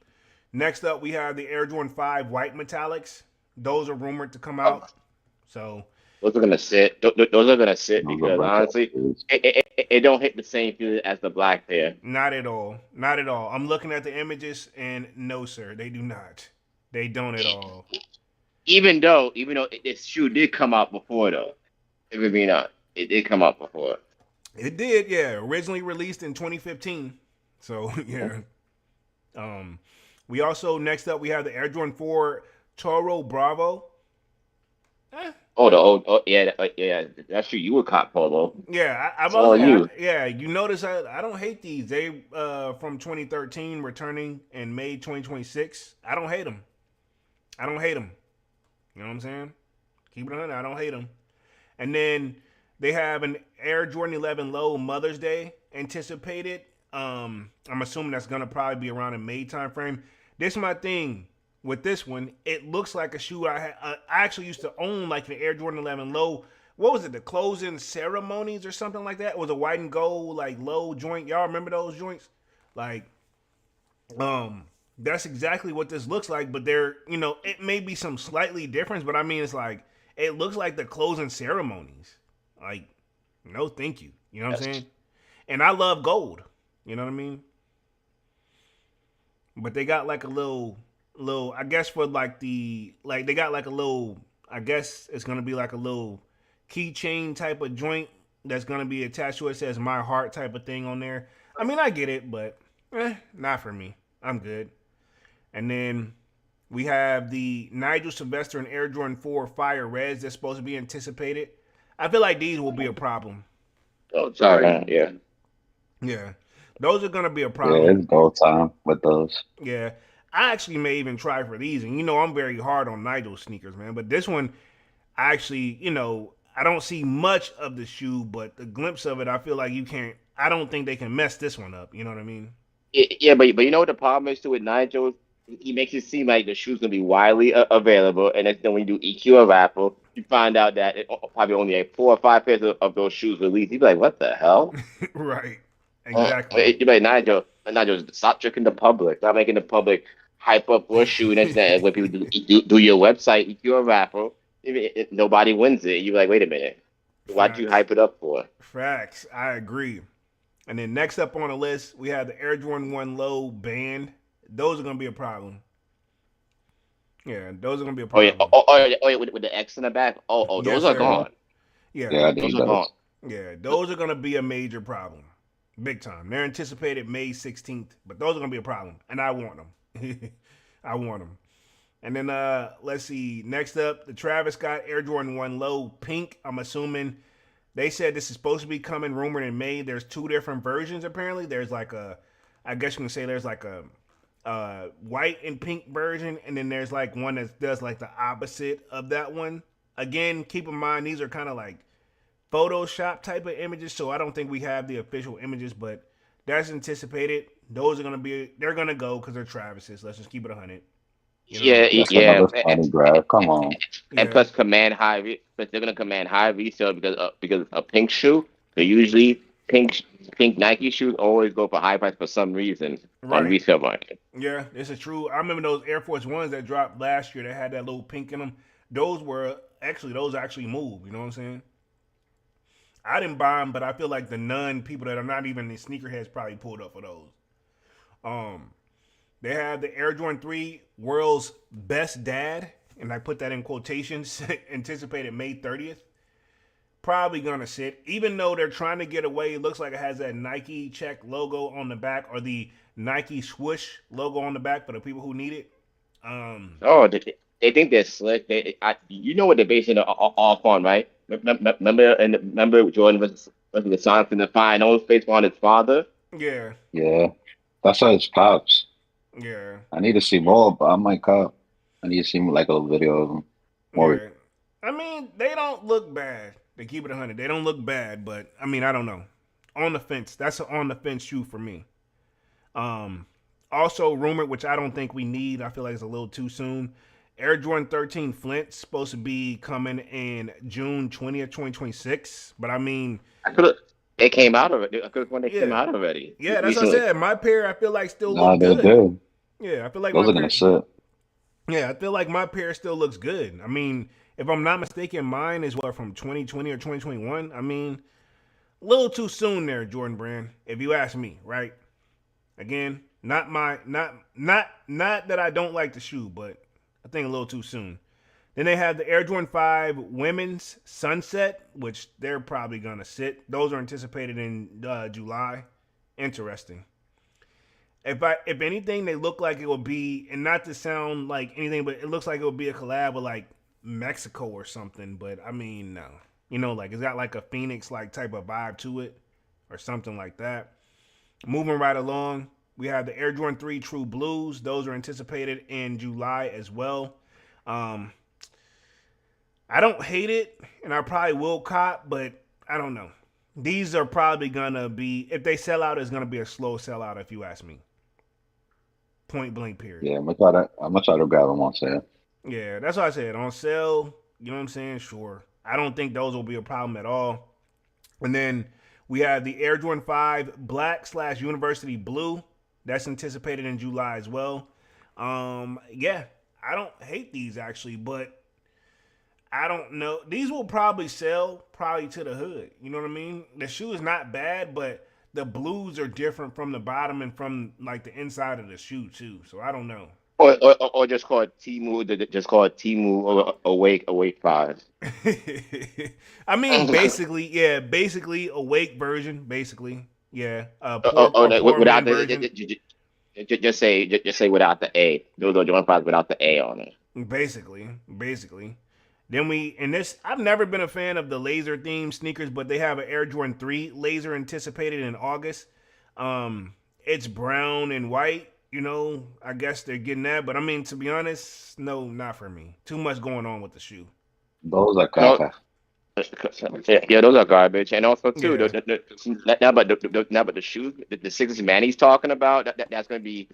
Next up we have the Air Jordan 5 white metallics. Those are rumored to come out. So Those are gonna sit. Those are gonna sit Those are because retro honestly, shoes. it don't hit the same feel as the black pair. not at all, not at all. I'm looking at the images and no, sir, they do not. They don't at all. Even though this shoe did come out before though, if it be not, it did come out before. It did, yeah. Originally released in 2015. So yeah. We also next up we have the Air Jordan 4 Toro Bravo. Oh, the old, oh yeah, yeah. That's true. You were caught, Polo. Yeah, It's all you. yeah. You notice I don't hate these. They from 2013 returning in May 2026. I don't hate them. I don't hate them. You know what I'm saying? Keep it 100. I don't hate them. And then they have an Air Jordan 11 Low Mother's Day anticipated. I'm assuming that's gonna probably be around the May time frame. This is my thing with this one. It looks like a shoe I actually used to own, like the Air Jordan 11 Low. What was it? The closing ceremonies or something like that. It was a white and gold like low joint. Y'all remember those joints? Like, that's exactly what this looks like. But there, it may be some slightly difference. But I mean, it's like it looks like the closing ceremonies. Like, no, thank you. You know what I'm saying? And I love gold. You know what I mean? But they got like a little I guess for like they got like a little I guess it's gonna be like a little keychain type of joint that's gonna be attached to it. It says my heart type of thing on there. I mean I get it, but not for me. I'm good. And then we have the Nigel Sylvester and Air Jordan 4 Fire Reds that's supposed to be anticipated. I feel like these will be a problem. Oh, sorry. Yeah. Yeah. Those are gonna be a Yeah, problem. it's go time with those. Yeah. I actually may even try for these. And I'm very hard on Nigel sneakers, man. But this one, I actually, I don't see much of the shoe, but the glimpse of it, I feel like I don't think they can mess this one up. You know what I mean? Yeah, but you know what the problem is too with Nigel? He makes it seem like the shoe's gonna be widely available, and then when you do EQ or raffle, you find out that probably only like 4 or 5 pairs of those shoes released. You'd be like, "What the hell?" Right. Exactly. You'd be like, Nigel, stop tricking the public. Stop making the public hype up for a shoe, and that's when people do your website EQ or raffle. Nobody wins it. You're like, wait a minute, why'd you hype it up for? Facts. I agree. And then next up on the list, we have the Air Jordan 1 Low Band. Those are going to be a problem. Yeah, those are going to be a Oh yeah, problem. yeah, with the X in the back. Yes, Those are sir. gone. Yeah, Yeah, I need Those are those. gone. yeah, those are going to be a major problem. Big time. They're anticipated May 16th, but those are going to be a problem. And I want them. I want them. And then let's see. Next up, the Travis Scott Air Jordan 1 Low Pink. I'm assuming they said this is supposed to be coming rumored in May. There's 2 different versions apparently. There's like I guess you can say there's like a white and pink version, and then there's like one that does like the opposite of that one. Again, keep in mind these are kind of like Photoshop type of images, so I don't think we have the official images, but That's anticipated. Those are they're gonna go because they're Travis's. Let's just keep it 100. You know. Yeah, That's yeah, another funny grab. Come on. and Yeah. plus but they're gonna command high resale because a pink shoe. They usually pink Nike shoes always go for high price for some reason on Right. resale market. Yeah, this is true. I remember those Air Force Ones that dropped last year that had that little pink in them. Those actually moved. You know what I'm saying? I didn't buy them, but I feel like the people that are not even the sneakerheads probably pulled up for those. Um, they have the Air Jordan 3 World's Best Dad, and I put that in quotations, anticipated May 30th. Probably gonna sit, even though they're trying to get away. It looks like it has that Nike check logo on the back or the Nike swoosh logo on the back for the people who need it. Oh, they think they're slick. You know what they're basing it off on, right? Remember Jordan was the Sonics in the finals based on his father. Yeah, Yeah. That's how it's pops. yeah, I need to see more, but I might cop. I need to see like a video of them. More. yeah. I mean, they don't look bad. They keep it 100. They don't look bad, but I mean, I don't know. On the fence. That's an on the fence shoe for me. Also rumored, which I don't think we need. I feel like it's a little too soon. Air Jordan 13 Flint's supposed to be coming in June 20th, 2026. But I mean, I could have. It came out already. I could have when they came yeah. out already. Yeah, that's what I Recently. said. My pair, I feel like still Nah, look they good. do. Yeah, I feel like Those my are gonna pair. sit. Yeah, I feel like my pair still looks good. I mean, if I'm not mistaken, mine is what from 2020 or 2021. I mean, a little too soon there, Jordan Brand. If you ask me, right? Again, not that I don't like the shoe, but I think a little too soon. Then they have the Air Jordan 5 Women's Sunset, which they're probably gonna sit. Those are anticipated in July. Interesting. If anything, they look like it will be, and not to sound like anything, but it looks like it will be a collab with like Mexico or something. But I mean, no, like it's got like a Phoenix like type of vibe to it, or something like that. Moving right along, we have the Air Jordan 3 True Blues. Those are anticipated in July as well. I don't hate it, and I probably will cop, but I don't know. These are probably gonna be, if they sell out, it's gonna be a slow sellout if you ask me. Point blank period. Yeah, I'm gonna try to grab them on sale. Yeah, that's what I said. On sale, you know what I'm saying? Sure. I don't think those will be a problem at all. And then we have the Air Jordan 5 Black / University Blue. That's anticipated in July as well. Yeah, I don't hate these actually, but I don't know. These will probably sell probably to the hood. You know what I mean? The shoe is not bad, but the blues are different from the bottom and from like the inside of the shoe too. So I don't know. Or just call it Timu. Just call it Timu or Awake 5. I mean, basically awake version, basically. Yeah. Poor Without man the version. just say without the A. Those are Jordan 5 without the A on it. Basically. Then I've never been a fan of the laser themed sneakers, but they have an Air Jordan 3 laser anticipated in August. It's brown and white. I guess they're getting that, but I mean, to be honest, no, not for me. Too much going on with the shoe. Those are No, crap. yeah, those are garbage. And also too, Yeah. now but the shoes, the sixes Manny's talking about, that's probably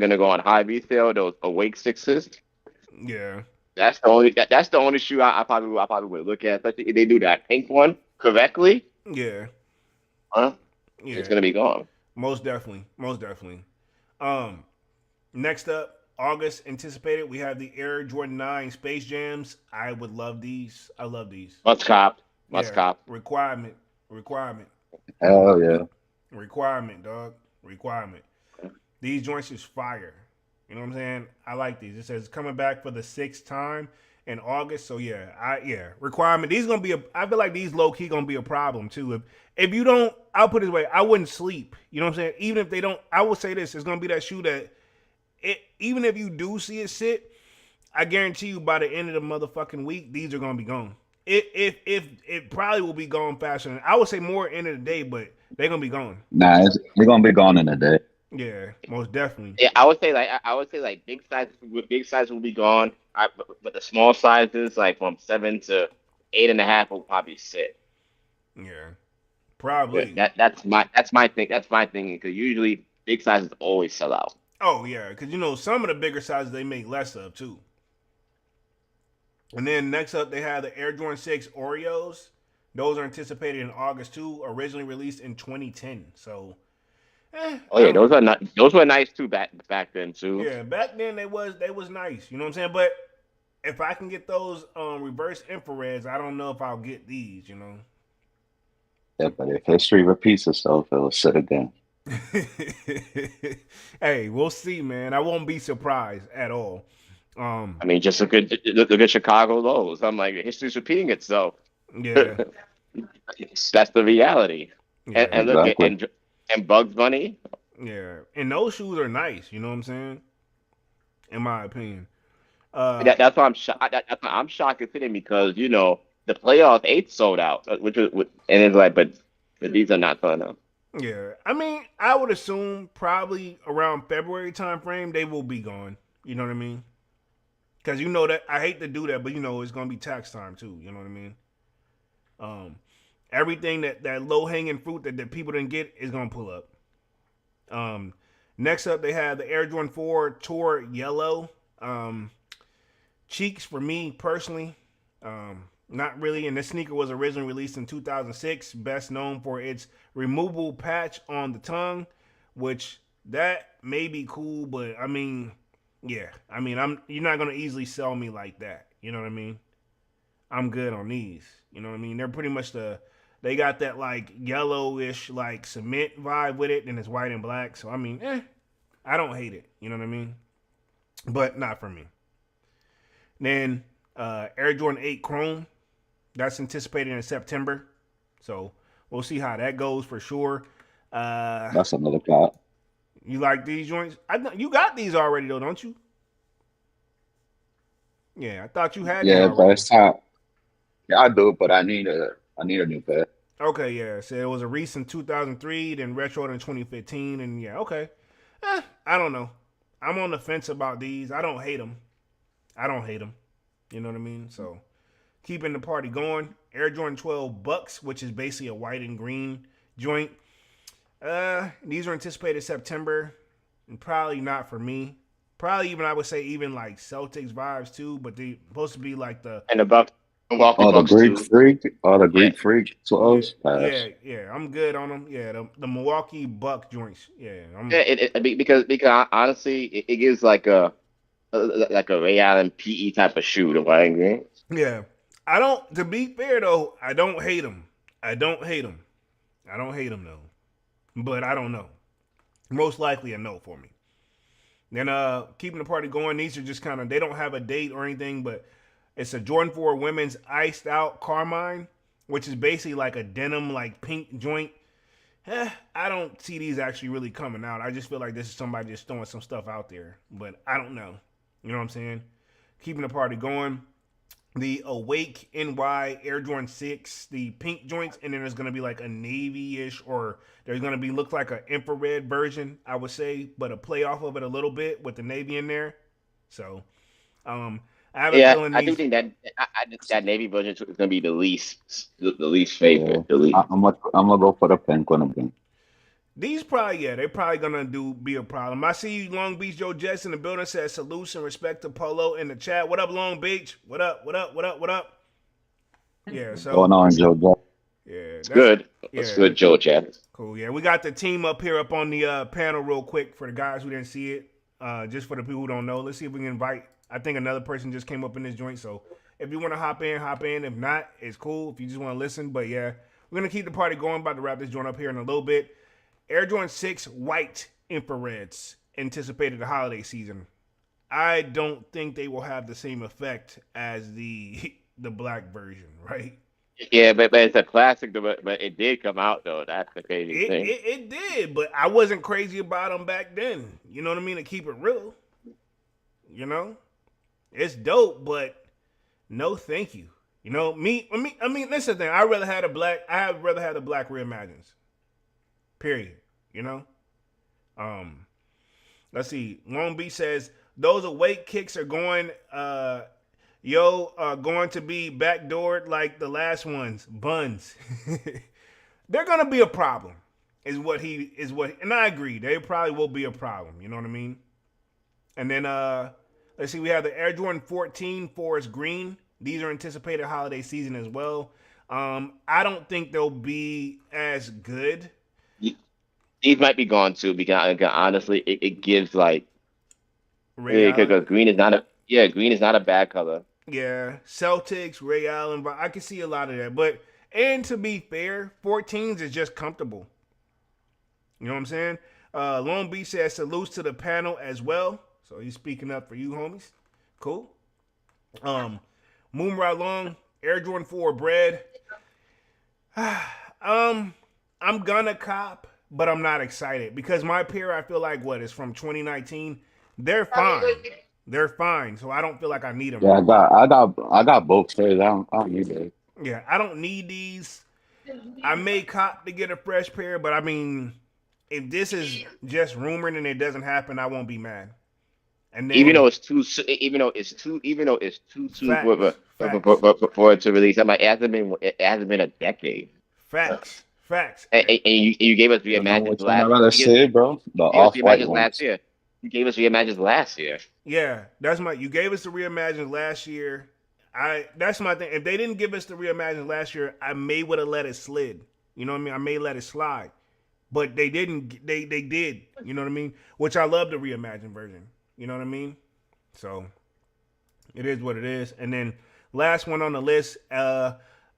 gonna go on high resale. Those Awake sixes. Yeah. That's the only shoe I probably would look at, especially if they do that pink one correctly. Yeah. Huh? Yeah. It's gonna be gone. Most definitely. Next up, August anticipated. We have the Air Jordan 9 Space Jams. I would love these. I love these. Must cop. Requirement, Hell yeah. dog. Requirement. These joints is fire. You know what I'm saying? I like these. It says coming back for the 6th time in August. So requirement. These gonna be I feel like these low key gonna be a problem too. If you don't, I'll put it this way, I wouldn't sleep. You know what I'm saying? Even if they don't, I will say this, it's gonna be that shoe that even if you do see it sit, I guarantee you by the end of the motherfucking week, these are gonna be gone. It probably will be gone faster than I would say more end of the day, but they're gonna be gone. Nah, they're gonna be gone in a day. Yeah, most definitely. Yeah, I would say like big size will be gone. But the small sizes like from 7 to 8.5 will probably sit. Yeah. Probably. That's my thing. That's my thing because usually big sizes always sell out. Oh yeah, because you know some of the bigger sizes they make less of too. And then next up they have the Air Jordan 6 Oreos. Those are anticipated in August too. Originally released in 2010. So, Oh yeah, those were nice too back then too. yeah, back then they was nice. You know what I'm saying? But if I can get those reverse infrareds, I don't know if I'll get these. You know. Yeah, but if history repeats itself, it'll sit again. Hey, we'll see, man. I won't be surprised at all. I mean, just look at Chicago lows. I'm like, history's repeating itself. Yeah, That's the reality. yeah, And look Exactly. and Bugs Bunny. yeah. And those shoes are nice. You know what I'm saying? In my opinion. That's why I'm shocked. That's why I'm shocked at it because you know the playoff eight sold out, and it's like, but these are not selling out. Yeah, I mean, I would assume probably around February time frame they will be gone. You know what I mean? Because you know that I hate to do that, but you know it's gonna be tax time too. You know what I mean? Um, everything that low hanging fruit that people didn't get is gonna pull up. Next up they have the Air Jordan 4 Tour Yellow. Cheeks for me personally, not really. And this sneaker was originally released in 2006, best known for its removable patch on the tongue, which that may be cool, but I mean, yeah, I mean, you're not gonna easily sell me like that. You know what I mean? I'm good on these. You know what I mean? They're pretty much they got that like yellowish like cement vibe with it, and it's white and black. So I mean, I don't hate it. You know what I mean? But not for me. Then Air Jordan 8 Chrome, that's anticipated in September. So we'll see how that goes for sure. That's another cop. You like these joints? You got these already though, don't you? Yeah, I thought you had these Yeah, but already. it's time. Yeah, I do, but I need a new pair. Okay, yeah. So it was a recent 2003, then retro in 2015, and yeah, okay. I don't know. I'm on the fence about these. I don't hate them. I don't hate them. You know what I mean? So keeping the party going. Air Jordan 12 Bucks, which is basically a white and green joint. These are anticipated September, and probably not for me. Probably even I would say even like Celtics vibes too, but they supposed to be like the And the Bucks, Milwaukee Oh, the Bucks Greek too. freak, oh, the Yeah, Greek freak yeah, 12s pass. yeah. I'm good on them. Yeah, the Milwaukee Buck joints. Yeah, yeah. Because honestly, it gives like a Ray Allen PE type of shoe to white and green. yeah. I don't. To be fair though, I don't hate them. I don't hate them. I don't hate them though. But I don't know. Most likely a no for me. Then keeping the party going, these are just kind of they don't have a date or anything, but it's a Jordan 4 women's iced out carmine, which is basically like a denim like pink joint. I don't see these actually really coming out. I just feel like this is somebody just throwing some stuff out there, but I don't know. You know what I'm saying? Keeping the party going. The Awake NY Air Jordan 6, the pink joints, and then there's gonna be like a navy-ish, or there's gonna be look like an infrared version, I would say, but a play off of it a little bit with the navy in there. So, I have a Yeah, feeling I do these. think that navy version is gonna be the least Yeah, favorite. The least. I'm gonna go for the pink one again. These probably, yeah, they're probably gonna be a problem. I see Long Beach Joe Jets in the building says salutes and respect to Polo in the chat. What up, Long Beach? What up? What up? What up? What up? Yeah, Going so on, Joe? Jack? yeah, It's that's good. It's yeah, good, Joe Chat. cool. Yeah, we got the team up here up on the panel real quick for the guys who didn't see it. Just for the people who don't know, let's see if we can invite. I think another person just came up in this joint, so if you want to hop in, hop in. If not, it's cool. If you just want to listen, but yeah, we're gonna keep the party going. About to wrap this joint up here in a little bit. Air Jordan 6 white infrareds anticipated the holiday season. I don't think they will have the same effect as the the black version, right? Yeah, but it's a classic. But it did come out though. That's the crazy It, thing. it it did, but I wasn't crazy about them back then. You know what I mean? To keep it real, you know, it's dope, but no, thank you. You know me. I mean, listen, thing. I rather had a black. I have rather had the black reimagines. Period. You know. Um. Let's see. Long Beach says those awake kicks are going. Going to be backdoored like the last ones. Buns. they're gonna be a problem. Is what, and I agree. They probably will be a problem. You know what I mean? And then let's see, we have the Air Jordan 14 Forest Green. These are anticipated holiday season as well. I don't think they'll be as good. These might be gone too because honestly, it gives like Ray Allen. because green is not a bad color. Yeah, Celtics, Ray Allen, but I can see a lot of that. But and to be fair, 14s is just comfortable. You know what I'm saying? Long Beach says salutes to the panel as well. So he's speaking up for you, homies. Cool. Moonride Long, Air Jordan 4 bread. I'm gonna cop, but I'm not excited because my pair, I feel like is from 2019. They're fine. They're fine. So I don't feel like I need them. Yeah, I got both pairs. I don't need it. Yeah, I don't need these. I may cop to get a fresh pair, but I mean, if this is just rumored and it doesn't happen, I won't be mad. And then, even though it's too soon for it to release. I'm like, it hasn't been a decade. Facts. And you gave us Reimagines I'd rather say, bro. The off-white ones. last year. You gave us Reimagines last year. Yeah, you gave us the Reimagines last year. That's my thing. If they didn't give us the Reimagines last year, I may would have let it slid. You know what I mean? I may let it slide. But they didn't. They did. You know what I mean? Which I love the Reimagined version. You know what I mean? So it is what it is. And then last one on the list.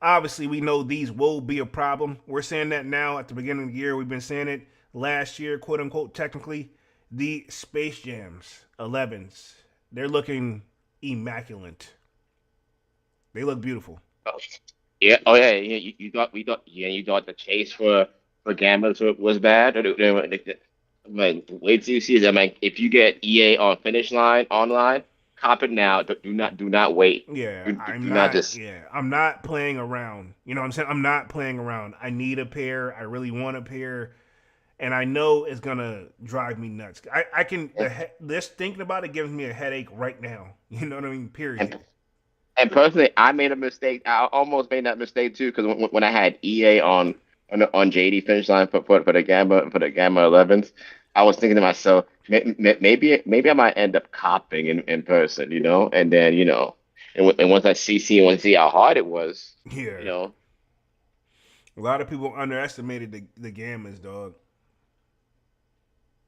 Obviously, we know these will be a problem. We're saying that now at the beginning of the year. We've been saying it last year, quote unquote. Technically, the Space Jams 11s. They're looking immaculate. They look beautiful. Yeah. Oh yeah. You thought the chase for Gammas was bad. Like, wait till you see it. I mean, if you get EA on Finish Line online, cop it now. Do not wait. Yeah, I'm not playing around. You know what I'm saying? I'm not playing around. I need a pair. I really want a pair, and I know it's gonna drive me nuts. I can just thinking about it gives me a headache right now. You know what I mean? Period. And personally, I made a mistake. I almost made that mistake too because when I had EA on JD Finish Line for the Gamma 11s, I was thinking to myself, maybe I might end up copping in person, you know, and then and once I see how hard it was, yeah, you know, a lot of people underestimated the Gammas, dog.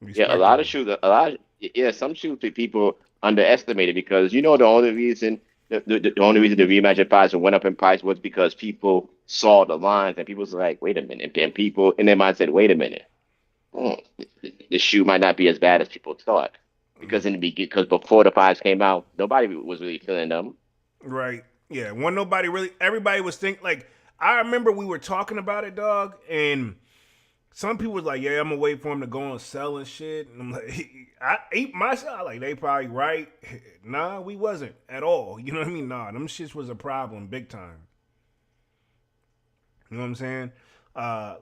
Yeah, some shoes people underestimated because the only reason. The only reason the Reimagine price went up in price was because people saw the lines and people was like, wait a minute. And people in their mind said, wait a minute. The shoe might not be as bad as people thought. Because because before the fives came out, nobody was really feeling them. Right. Yeah. Everybody was thinking, like, I remember we were talking about it, dog, and some people was like, yeah, I'm gonna wait for him to go on sell and shit. And I'm like, I ate myself. Like, they probably right. Nah, we wasn't at all. You know what I mean? Nah, them shits was a problem big time. You know what I'm saying?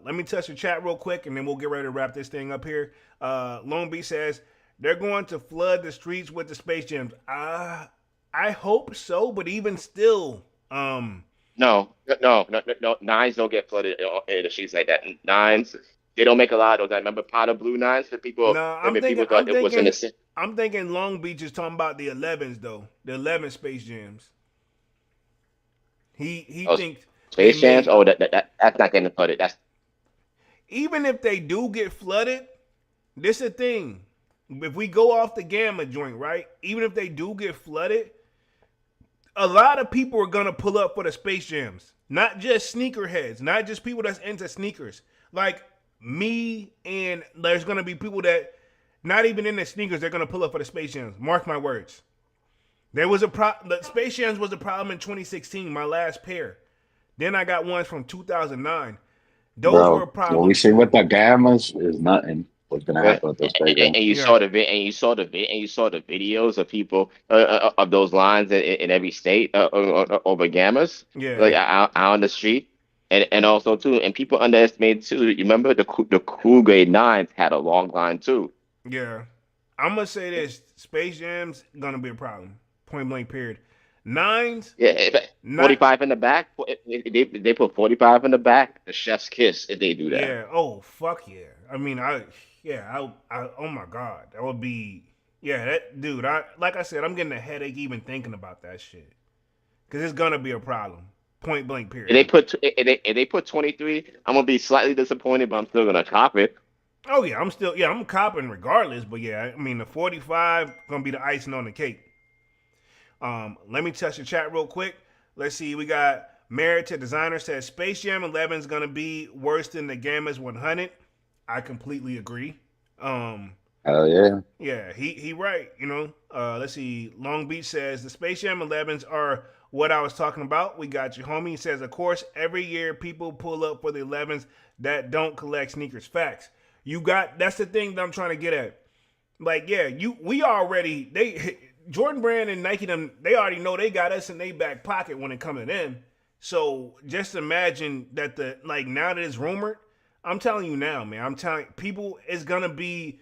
Let me touch the chat real quick and then we'll get ready to wrap this thing up here. Long Beach says, they're going to flood the streets with the Space Jams. I hope so, but even still, No. Nines don't get flooded in the streets like that. Nines, they don't make a lot of those. I remember powder blue nines for people. People thought it was in the. I'm thinking Long Beach is talking about the 11s though, the 11 Space Jams. He thinks Space Jams. That's not getting flooded. That's even if they do get flooded. This is the thing. If we go off the Gamma joint, right? Even if they do get flooded, a lot of people are gonna pull up for the Space Jams. Not just sneakerheads, not just people that's into sneakers. Like me, and there's gonna be people that not even into sneakers, they're gonna pull up for the Space Jams. Mark my words. There was the Space Jams was a problem in 2016, my last pair. Then I got ones from 2009. Those were a problem. What we see with the Gammas is nothing. What's gonna happen with those Space Jams? And you saw the videos of people of those lines in every state over Gammas. Yeah, like out on the street. And also too, and people underestimate too. You remember the cool grade nines had a long line too. Yeah, I'm gonna say this: Space Jam's gonna be a problem. Point blank. Period. Nines. Yeah, Not 45 in the back. They put 45 in the back. The chef's kiss if they do that. yeah. Oh fuck yeah. I mean, oh my god, that would be yeah. That dude. I like I said, I'm getting a headache even thinking about that shit because it's gonna be a problem. Point blank. If they Period. put 23, I'm gonna be slightly disappointed, but I'm still gonna cop it. Oh yeah, I'm copping regardless. But yeah, I mean the 45 gonna be the icing on the cake. Let me touch the chat real quick. Let's see. We got Married to Designer says Space Jam 11 is gonna be worse than the Gamma's 100. I completely agree. Hell yeah. Yeah, he right. You know. Let's see. Long Beach says the Space Jam 11s are what I was talking about. We got you, homie. He says, of course, every year people pull up for the 11s that don't collect sneakers. Facts. You got. That's the thing that I'm trying to get at. Like, yeah, we already Jordan Brand and Nike them they already know they got us in their back pocket when it comes to them. So just imagine that now that it's rumored, I'm telling you now, man. I'm telling people it's gonna be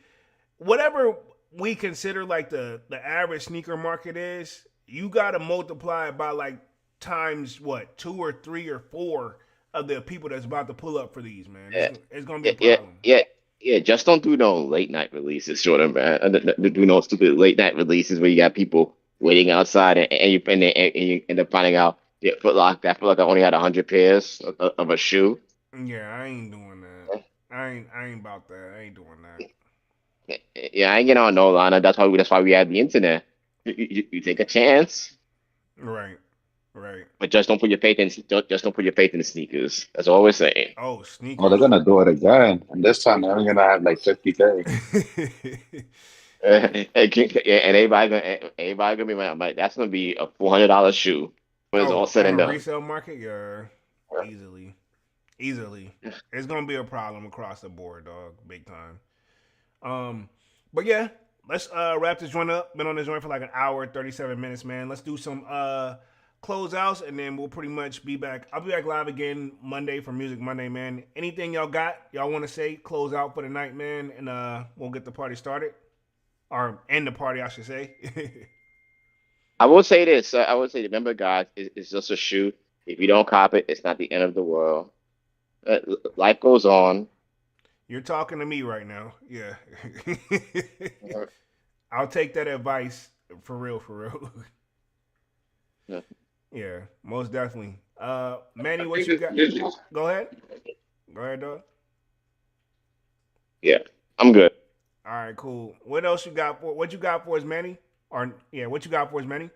whatever we consider like the average sneaker market is. You gotta multiply it by like times what 2 or 3 or 4 of the people that's about to pull up for these, man. Yeah, It's gonna be a yeah, problem. yeah, yeah. Just don't do no late night releases, Jordan, man. Do no stupid late night releases where you got people waiting outside and you end up finding out that Foot Locker only had 100 pairs of a shoe. Yeah, I ain't doing that. I ain't about that. I ain't doing that. Yeah, I ain't getting on no line. That's why we have the internet. You take a chance, Right. Right. but just don't put your faith in just don't put your faith in the sneakers. That's all we're saying. Oh, Oh, they're sneakers. gonna do it again. And this time they're only gonna have like 50K. And everybody gonna be like, that's gonna be a $400 shoe when it's all Oh, said on and the done. resale market, yeah, easily, easily. It's gonna be a problem across the board, dog, big time. But yeah, let's wrap this joint up. Been on this joint for like an hour, 37 minutes, man. Let's do some closeouts, and then we'll pretty much be back. I'll be back live again Monday for Music Monday, man. Anything y'all want to say? Close out for the night, man, and we'll get the party started, or end the party, I should say. I will say this. I would say, remember, guys, it's just a shoe. If you don't cop it, it's not the end of the world. Life goes on. You're talking to me right now. Yeah. I'll take that advice for real, for real. Yeah. Yeah, most definitely. Manny, what you got? Go ahead. Go ahead, dog. Yeah, I'm good. All right, cool. What else you got for what you got for us, Manny? Or yeah, what you got for us, Manny?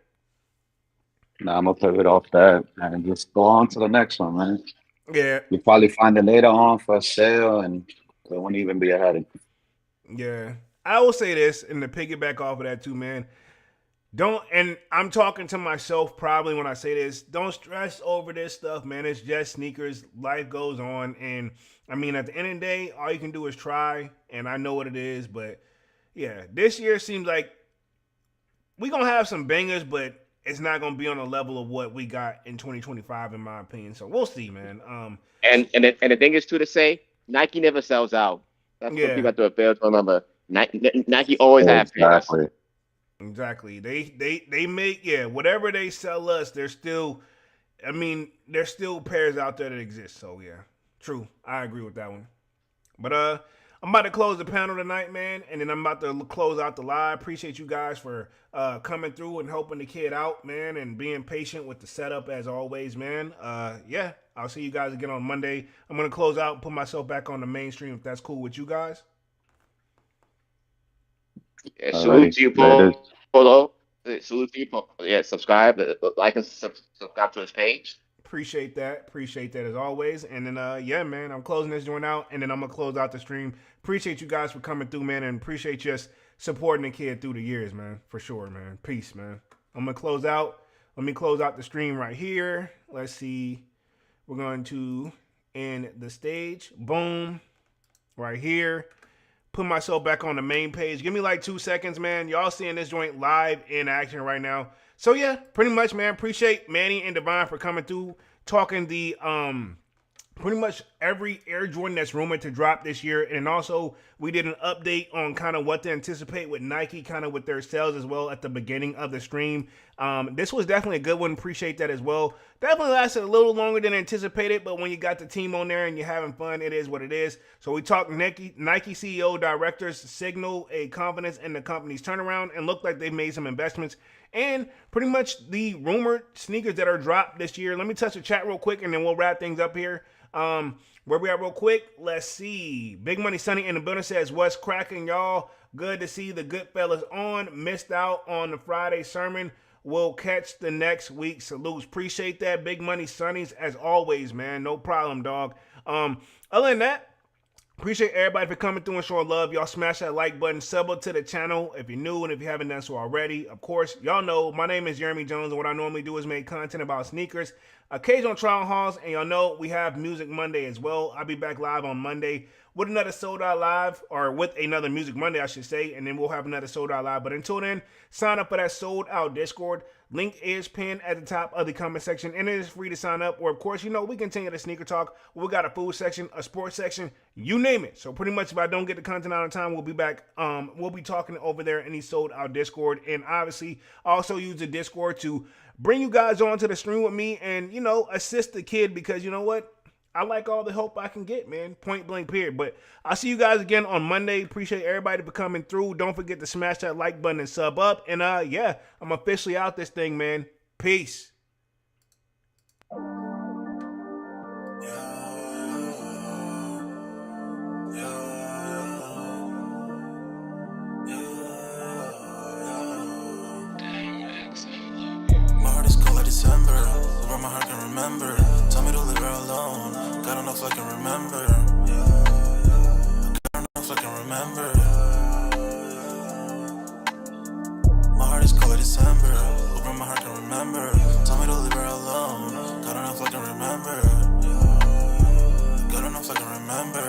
Now I'm gonna pivot off that and just go on to the next one, man. Yeah, You probably find it later on for sale and it won't even be ahead. yeah. I will say this, and to piggyback off of that too, man. Don't, and I'm talking to myself probably when I say this, don't stress over this stuff, man. It's just sneakers. Life goes on. And I mean, at the end of the day, all you can do is try. And I know what it is. But yeah, this year seems like we're going to have some bangers, but it's not going to be on the level of what we got in 2025, in my opinion. So we'll see, man. And the thing is too to say, Nike never sells out. That's what Yeah. people have to fail to remember. Nike always have pairs. Exactly. Exactly. They make, yeah, whatever they sell us, there's still pairs out there that exist. So yeah, true. I agree with that one. But I'm about to close the panel tonight, man, and then I'm about to close out the live. Appreciate you guys for coming through and helping the kid out, man, and being patient with the setup as always, man. Yeah, I'll see you guys again on Monday. I'm gonna close out and put myself back on the mainstream if that's cool with you guys. Yeah, All salute right. to you, There it is. Polo. Salute to you, Polo. Yeah, subscribe, like and subscribe to his page. Appreciate that. Appreciate that as always. And then yeah, man, I'm closing this joint out and then I'm gonna close out the stream. Appreciate you guys for coming through, man, and appreciate just supporting the kid through the years, man. For sure, man. Peace, man. I'm gonna close out. Let me close out the stream right here. Let's see. We're going to end the stage. Boom. Right here. Put myself back on the main page. Give me like 2 seconds, man. Y'all seeing this joint live in action right now. So yeah, pretty much, man. Appreciate Manny and Divine for coming through, talking the pretty much every Air Jordan that's rumored to drop this year. And also, we did an update on kind of what to anticipate with Nike, kind of with their sales as well at the beginning of the stream. This was definitely a good one. Appreciate that as well. Definitely lasted a little longer than anticipated, but when you got the team on there and you're having fun, it is what it is. So we talked Nike CEO directors signal a confidence in the company's turnaround and look like they've made some investments and pretty much the rumored sneakers that are dropped this year. Let me touch the chat real quick and then we'll wrap things up here. Where we at real quick? Let's see. Big Money Sonny in the building says, what's cracking, y'all? Good to see the good fellas on. Missed out on the Friday sermon. We'll catch the next week. Salutes. Appreciate that. Big Money Sonnies as always, man. No problem, dog. Other than that, appreciate everybody for coming through and showing love. Y'all smash that like button, sub up to the channel if you're new and if you haven't done so already. Of course, y'all know my name is Jeremy Jones, and what I normally do is make content about sneakers, occasional trial hauls, and y'all know we have Music Monday as well. I'll be back live on Monday with another Sold Out Live, or with another Music Monday, I should say, and then we'll have another Sold Out Live. But until then, sign up for that Sold Out Discord. Link is pinned at the top of the comment section, and it is free to sign up. Or, of course, you know, we continue the sneaker talk. We got a food section, a sports section, you name it. So, pretty much, if I don't get the content out on time, we'll be back. We'll be talking over there in the Sold Out Discord. And, obviously, also use the Discord to bring you guys on to the stream with me and, you know, assist the kid because, you know what? I like all the help I can get, man. Point blank, period. But I'll see you guys again on Monday. Appreciate everybody for coming through. Don't forget to smash that like button and sub up. And yeah, I'm officially out this thing, man. Peace. My heart is cold like December, where my heart can remember. Tell me to leave her alone. Got enough I can remember. Got enough I can remember. My heart is cold like December, where my heart can remember. Tell me to leave her alone. Got enough I can remember. Got enough I can remember.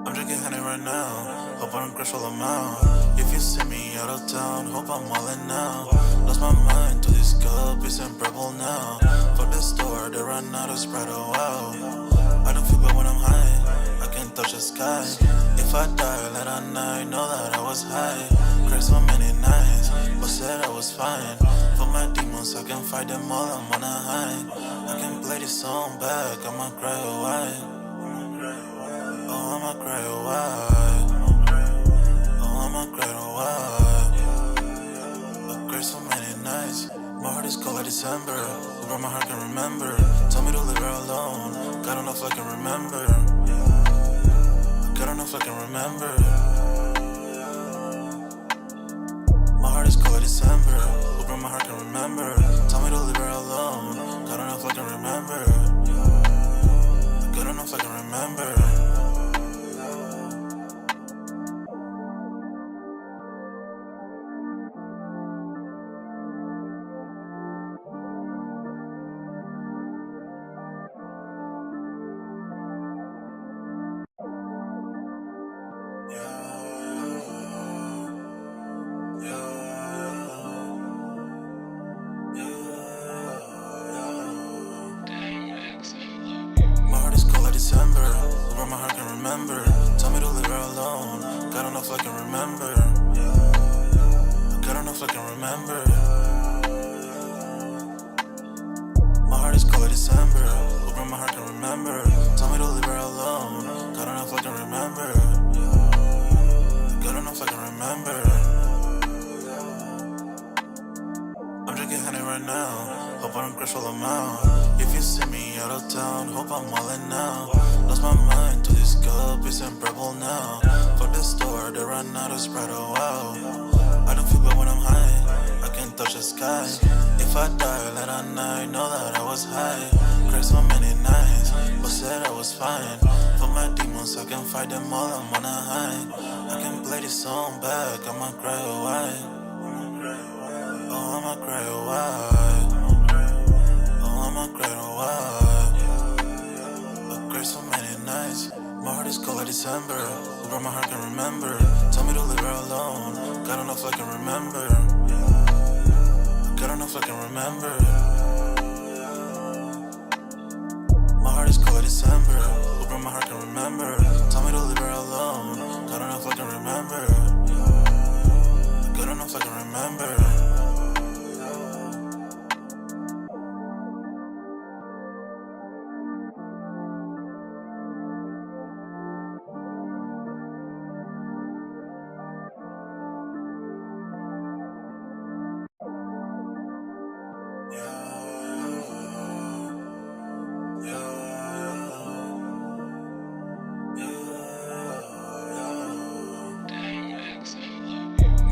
I'm drinking honey right now. Hope I don't crash all amount. If you see me out of town, hope I'm wildin' now. Lost my mind to this cup, it's unbearable now. For the store, they run out of Sprite, oh wow. I don't feel bad when I'm high, I can't touch the sky. If I die, let I night, know that I was high. Cried so many nights, but said I was fine. For my demons, I can fight them all, I'm on a high. I can play this song back, I'ma cry a while. Oh, I'ma cry a while. Oh, I'ma cry a while. I cried so many nights. My heart is cold like December, where my heart can remember. Tell me to leave her alone. Got enough I can remember. Got enough I can remember. My heart is cold like December, where my heart can remember. Tell me to leave her alone. Got enough I can remember. Got enough I can remember. December, where my heart can remember. Tell me to leave her alone. Got enough I can remember. Got enough I can remember. My heart is cold like December, where my heart can remember. Tell me to leave her alone. Got enough I can remember. Got enough I can remember. I'm drinking honey right now. Hope I don't crash all amount. If you see me out of town, hope I'm wildin' now. Lost my mind to this cup, it's unbearable now. For the store, they run out of Sprite, oh wow. I don't feel bad when I'm high, I can't touch the sky. If I die, let I night, know that I was high. Cried so many nights, but said I was fine. For my demons, I can fight them all, I'm on a high. I can play this song back, I'ma cry a while. Oh, I'ma cry a while. Oh, I'ma cry a while. I cried so many nights. My heart is cold like December, where my heart can remember. Tell me to leave her alone. Got enough I can remember. Got enough I can remember. December. Open my heart can remember. Tell me to leave her alone. God enough I can remember. Good enough I can remember.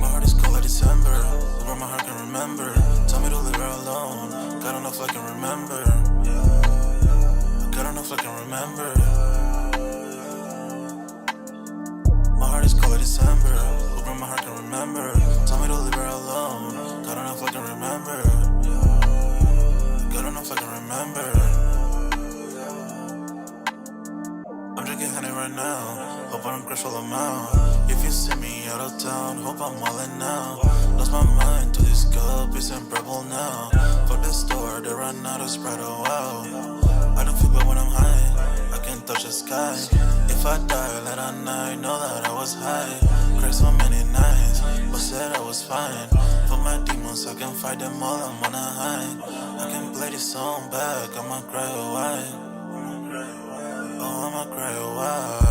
My heart is cold like December. Over my heart can remember. Tell me to leave her alone. God enough I can remember. God enough I can remember. My heart is cold like December. Over my heart can remember. Tell me to leave her alone. God enough I can remember. God enough I can remember. I'm drinking honey right now. Hope I don't crush all amount. If you see me out of town, hope I'm wildin' now. Lost my mind to this guppies and purple now. Fuck the store, they run out of Sprite, oh wow. I don't feel bad when I'm high. I can touch the sky. If I die late at night, know that I was high. Cried so many nights, but said I was fine. For my demons, I can fight them all, I'm on a high. I can play this song back, I'ma cry a while. Oh, I'ma cry a while.